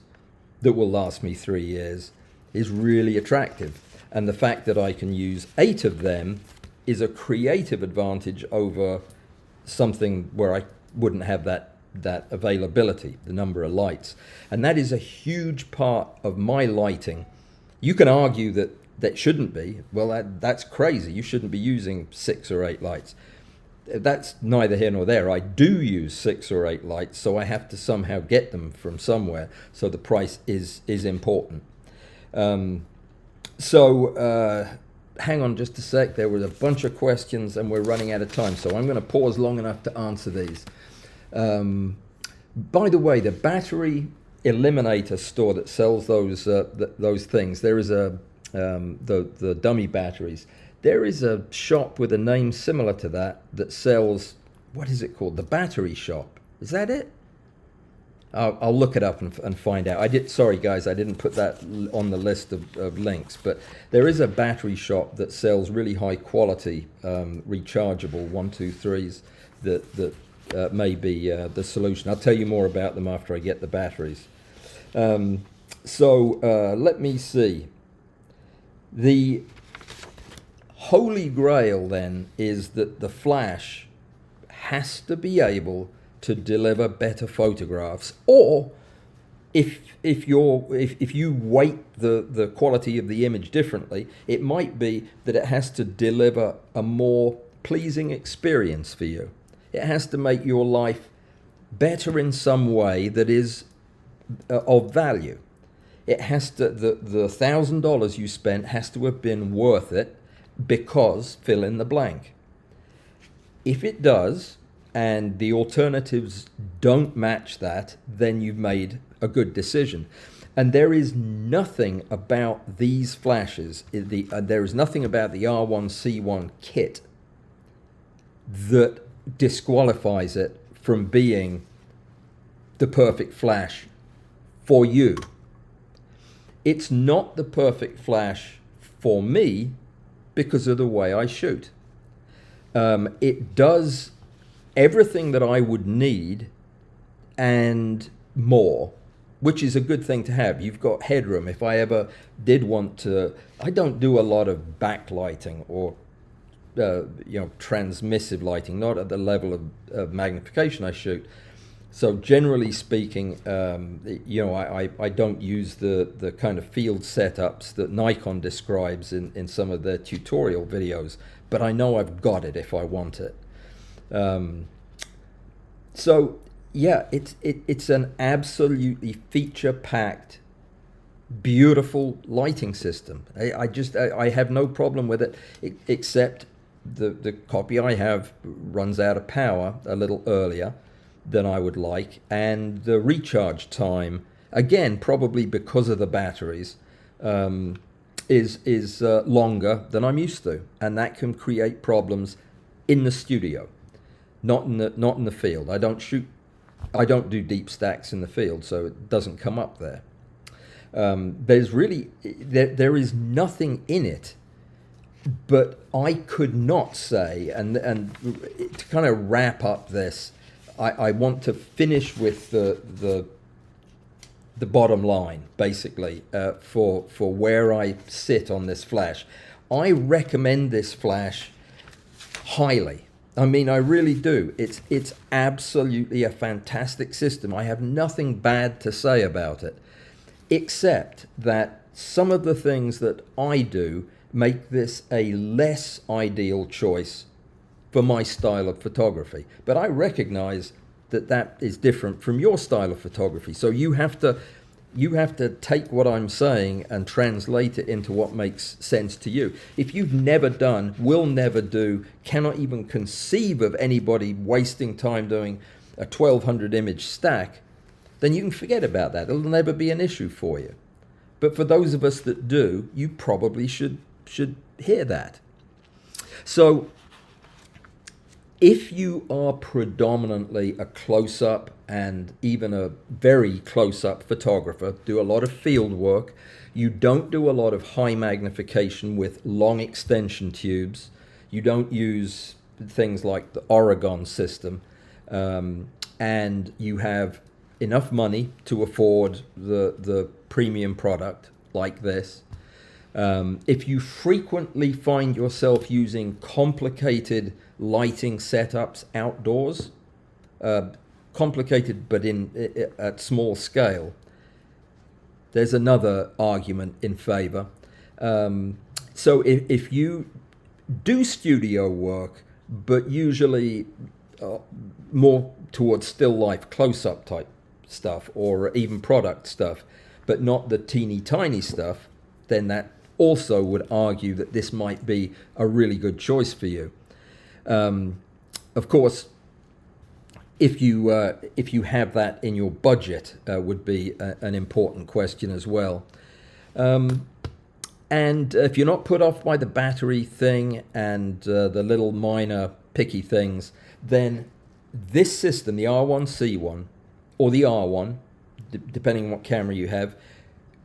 that will last me 3 years is really attractive. And the fact that I can use 8 of them is a creative advantage over something where I wouldn't have that availability, the number of lights. And that is a huge part of my lighting. You can argue that shouldn't be. Well, that's crazy. You shouldn't be using 6 or 8 lights. That's neither here nor there. I do use 6 or 8 lights, so I have to somehow get them from somewhere. So the price is important. Hang on just a sec. There was a bunch of questions and we're running out of time. So I'm going to pause long enough to answer these. By the way, the battery eliminator store that sells those things, there is the dummy batteries. There is a shop with a name similar to that sells, what is it called? The Battery Shop. Is that it? I'll look it up and find out. Sorry guys, I didn't put that on the list of links, but there is a battery shop that sells really high quality rechargeable 123s that may be the solution. I'll tell you more about them after I get the batteries. Let me see. The holy grail then is that the flash has to be able to deliver better photographs, or if you weight the quality of the image differently, it might be that it has to deliver a more pleasing experience for you. It has to make your life better in some way that is of value. It has to, the $1,000 you spent has to have been worth it, because fill in the blank. If it does, and the alternatives don't match that, then you've made a good decision. And there is nothing about these flashes, there is nothing about the R1C1 kit that disqualifies it from being the perfect flash for you. It's not the perfect flash for me because of the way I shoot. It does everything that I would need and more, which is a good thing to have. You've got headroom. If I ever did want to, I don't do a lot of backlighting or transmissive lighting, not at the level of magnification I shoot. So generally speaking, I don't use the kind of field setups that Nikon describes in some of their tutorial videos, but I know I've got it if I want it. So yeah, it's an absolutely feature-packed, beautiful lighting system. I have no problem with it, except the copy I have runs out of power a little earlier than I would like, and the recharge time, again probably because of the batteries, is longer than I'm used to, and that can create problems in the studio, not in the field. I don't do deep stacks in the field, so it doesn't come up there. There is nothing in it, but I could not say, and to kind of wrap up this, I want to finish with the bottom line, basically, for where I sit on this flash. I recommend this flash highly. I mean, I really do. It's absolutely a fantastic system. I have nothing bad to say about it, except that some of the things that I do make this a less ideal choice for my style of photography. But I recognize that that is different from your style of photography. So you have to take what I'm saying and translate it into what makes sense to you. If you've never done, will never do, cannot even conceive of anybody wasting time doing a 1200 image stack, then you can forget about that. It'll never be an issue for you. But for those of us that do, you probably should hear that. So if you are predominantly a close-up and even a very close-up photographer, do a lot of field work, you don't do a lot of high magnification with long extension tubes, you don't use things like the Oregon system, and you have enough money to afford the premium product like this, if you frequently find yourself using complicated lighting setups outdoors, complicated but at small scale, there's another argument in favor. So if you do studio work, but usually more towards still life close-up type stuff, or even product stuff, but not the teeny tiny stuff, then that also would argue that this might be a really good choice for you. Of course, if you have that in your budget, would be an important question as well. And if you're not put off by the battery thing and the little minor picky things, then this system, the R1C1 or the R1, depending on what camera you have,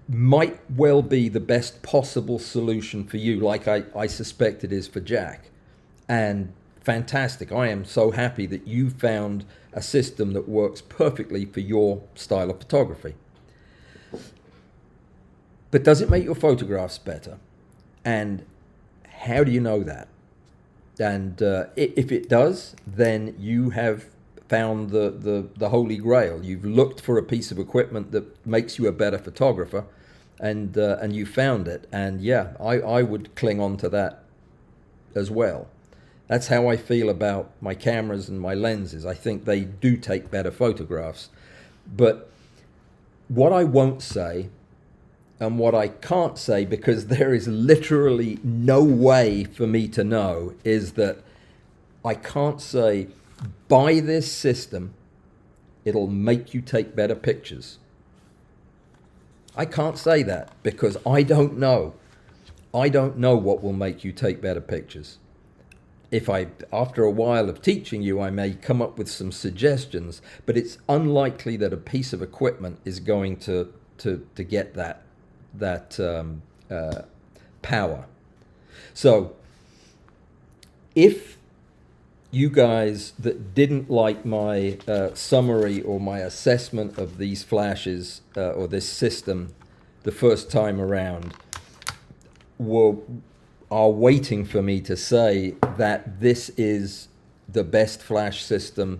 might well be the best possible solution for you, like I suspect it is for Jack. And fantastic. I am so happy that you found a system that works perfectly for your style of photography. But does it make your photographs better? And how do you know that? And if it does, then you have found the holy grail. You've looked for a piece of equipment that makes you a better photographer, and you found it. And yeah, I would cling on to that as well. That's how I feel about my cameras and my lenses. I think they do take better photographs. But what I won't say And what I can't say, because there is literally no way for me to know, is that I can't say, buy this system, it'll make you take better pictures. I can't say that because I don't know. I don't know what will make you take better pictures. After a while of teaching you, I may come up with some suggestions, but it's unlikely that a piece of equipment is going to get that power. So if you guys that didn't like my summary or my assessment of these flashes or this system the first time around are waiting for me to say that this is the best flash system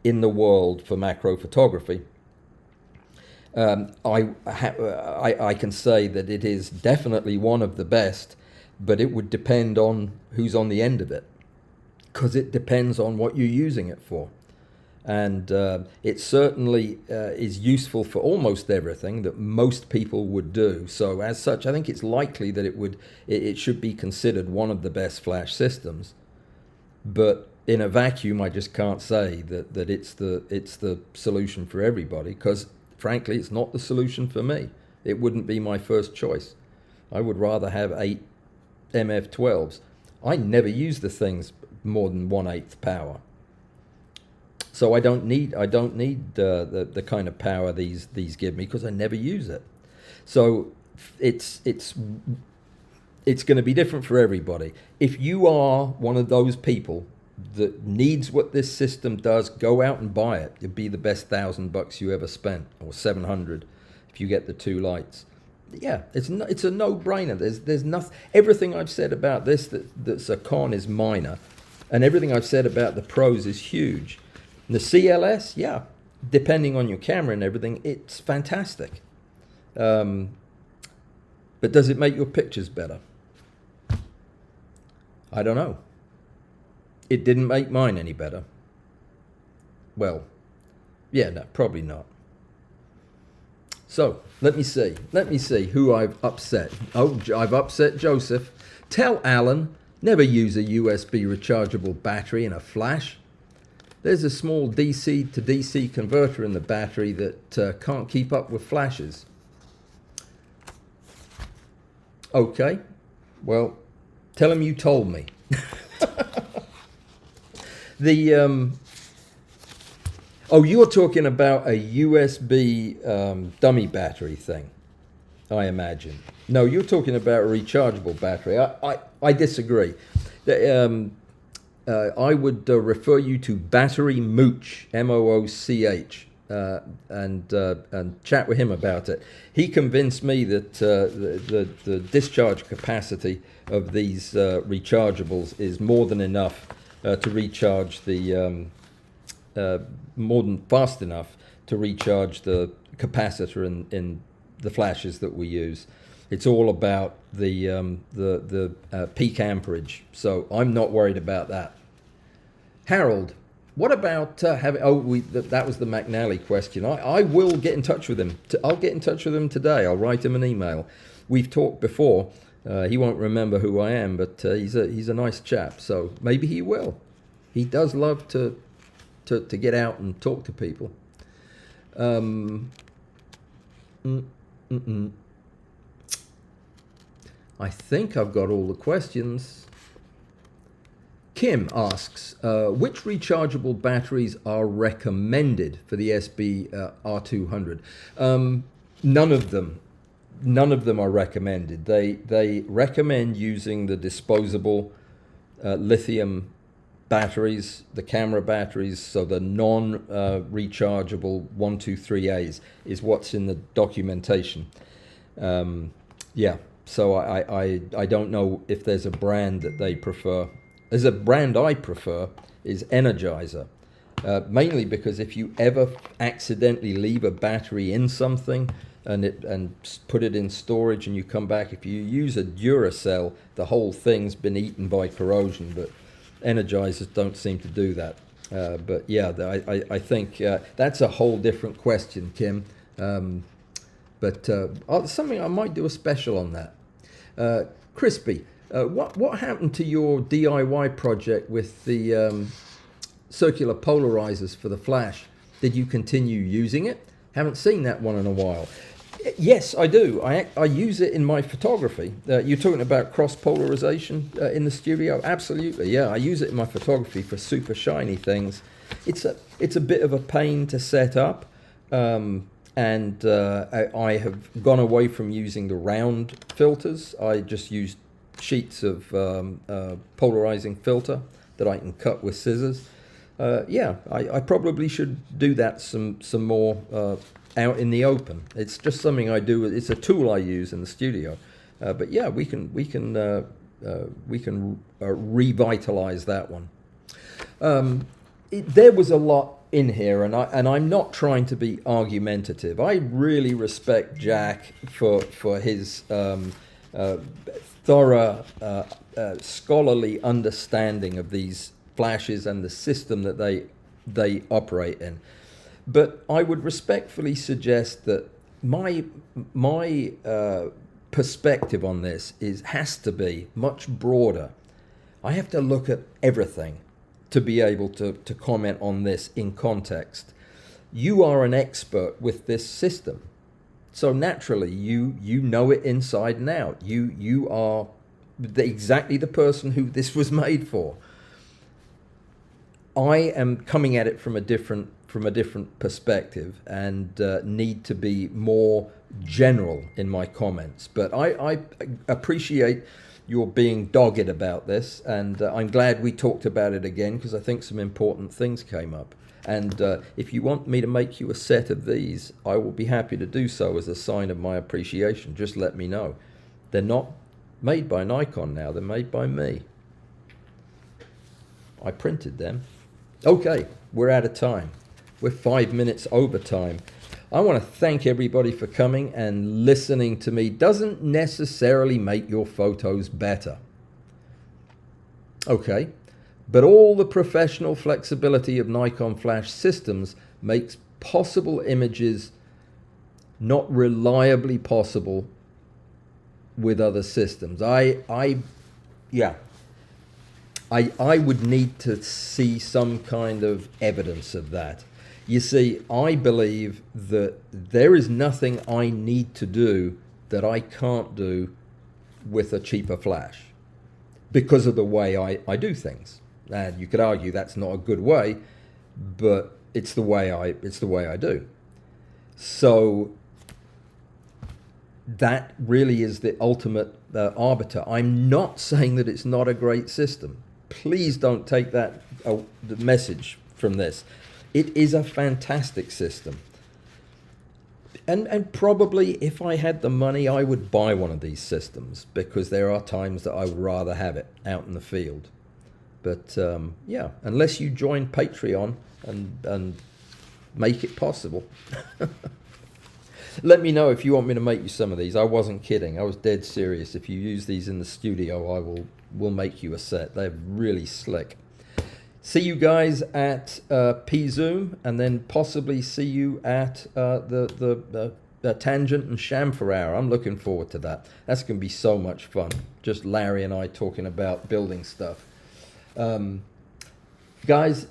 in the world for macro photography, I can say that it is definitely one of the best, but it would depend on who's on the end of it, because it depends on what you're using it for. And it certainly is useful for almost everything that most people would do. So as such, I think it's likely that it should be considered one of the best flash systems. But in a vacuum, I just can't say that it's the solution for everybody, because frankly, it's not the solution for me. It wouldn't be my first choice. I would rather have 8 MF12s. I never use the things more than 1/8 power. So I don't need the kind of power these give me, because I never use it. So it's going to be different for everybody. If you are one of those people that needs what this system does, go out and buy it. It'd be the best $1,000 you ever spent, or 700 if you get the 2 lights. Yeah, it's a no-brainer. There's nothing. Everything I've said about this that's a con is minor, and everything I've said about the pros is huge. And the CLS, yeah, depending on your camera and everything, it's fantastic. But does it make your pictures better? I don't know. It didn't make mine any better. Well, yeah, no, probably not. So let me see who I've upset. Oh, I've upset Joseph. Tell Allan, never use a USB rechargeable battery in a flash. There's a small DC to DC converter in the battery that can't keep up with flashes. Okay, well, tell him you told me. Oh, you're talking about a USB dummy battery thing, I imagine. No, you're talking about a rechargeable battery. I disagree. I would refer you to Battery Mooch, M-O-O-C-H, and chat with him about it. He convinced me that the discharge capacity of these rechargeables is more than enough to recharge the fast enough to recharge the capacitor in the flashes that we use. It's all about the peak amperage, so I'm not worried about that. Harold, what about having? Oh, that was the McNally question. I will get in touch with him. I'll get in touch with him today. I'll write him an email. We've talked before. He won't remember who I am, but he's a nice chap. So maybe he will. He does love to get out and talk to people. I think I've got all the questions. Kim asks, which rechargeable batteries are recommended for the SB R200? None of them. None of them are recommended. They recommend using the disposable lithium batteries, the camera batteries, so the non-rechargeable 123As is what's in the documentation. Yeah, so I don't know if there's a brand that they prefer. There's a brand I prefer is Energizer, mainly because if you ever accidentally leave a battery in something and put it in storage and you come back, if you use a Duracell, the whole thing's been eaten by corrosion, but Energizers don't seem to do that. But yeah, I think that's a whole different question, Kim. But something I might do a special on that. Crispy, what happened to your DIY project with the circular polarizers for the flash? Did you continue using it? Haven't seen that one in a while. Yes, I do. I use it in my photography. You're talking about cross polarization in the studio? Absolutely, yeah. I use it in my photography for super shiny things. It's a bit of a pain to set up, and I have gone away from using the round filters. I just use sheets of polarizing filter that I can cut with scissors. Yeah, I probably should do that some more out in the open. It's just something I do. It's a tool I use in the studio. But yeah, we can revitalize that one. There was a lot in here, and I'm not trying to be argumentative. I really respect Jack for his thorough scholarly understanding of these flashes and the system that they operate in. But I would respectfully suggest that my perspective on this has to be much broader. I have to look at everything to be able to comment on this in context. You are an expert with this system, so naturally you know it inside and out. You are exactly the person who this was made for. I am coming at it from a different perspective and need to be more general in my comments. But I appreciate your being dogged about this, and I'm glad we talked about it again, because I think some important things came up. And if you want me to make you a set of these, I will be happy to do so as a sign of my appreciation. Just let me know. They're not made by Nikon now, they're made by me. I printed them. Okay, we're out of time. We're 5 minutes over time. I want to thank everybody for coming and listening to me. Doesn't necessarily make your photos better. Okay, but all the professional flexibility of Nikon flash systems makes possible images not reliably possible with other systems. I would need to see some kind of evidence of that. You see, I believe that there is nothing I need to do that I can't do with a cheaper flash because of the way I do things. And you could argue that's not a good way, but it's the way I do. So that really is the ultimate arbiter. I'm not saying that it's not a great system. Please don't take that the message from this. It is a fantastic system. And probably if I had the money, I would buy one of these systems, because there are times that I would rather have it out in the field. But yeah, unless you join Patreon and make it possible. Let me know if you want me to make you some of these. I wasn't kidding. I was dead serious. If you use these in the studio, I will make you a set. They're really slick. See you guys at P-Zoom, and then possibly see you at the Tangent and Chamfer Hour. I'm looking forward to that. That's going to be so much fun. Just Larry and I talking about building stuff. Guys,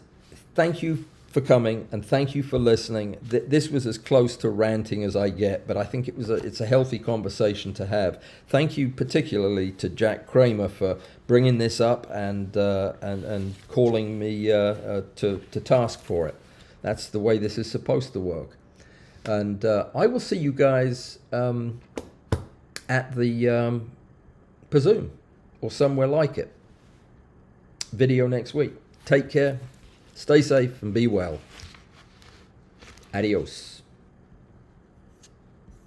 thank you for coming, and thank you for listening. This was as close to ranting as I get, but I think it's a healthy conversation to have. Thank you particularly to Jack Kramer for bringing this up and calling me to task for it. That's the way this is supposed to work. And I will see you guys at the Zoom or somewhere like it. Video next week. Take care. Stay safe and be well. Adios.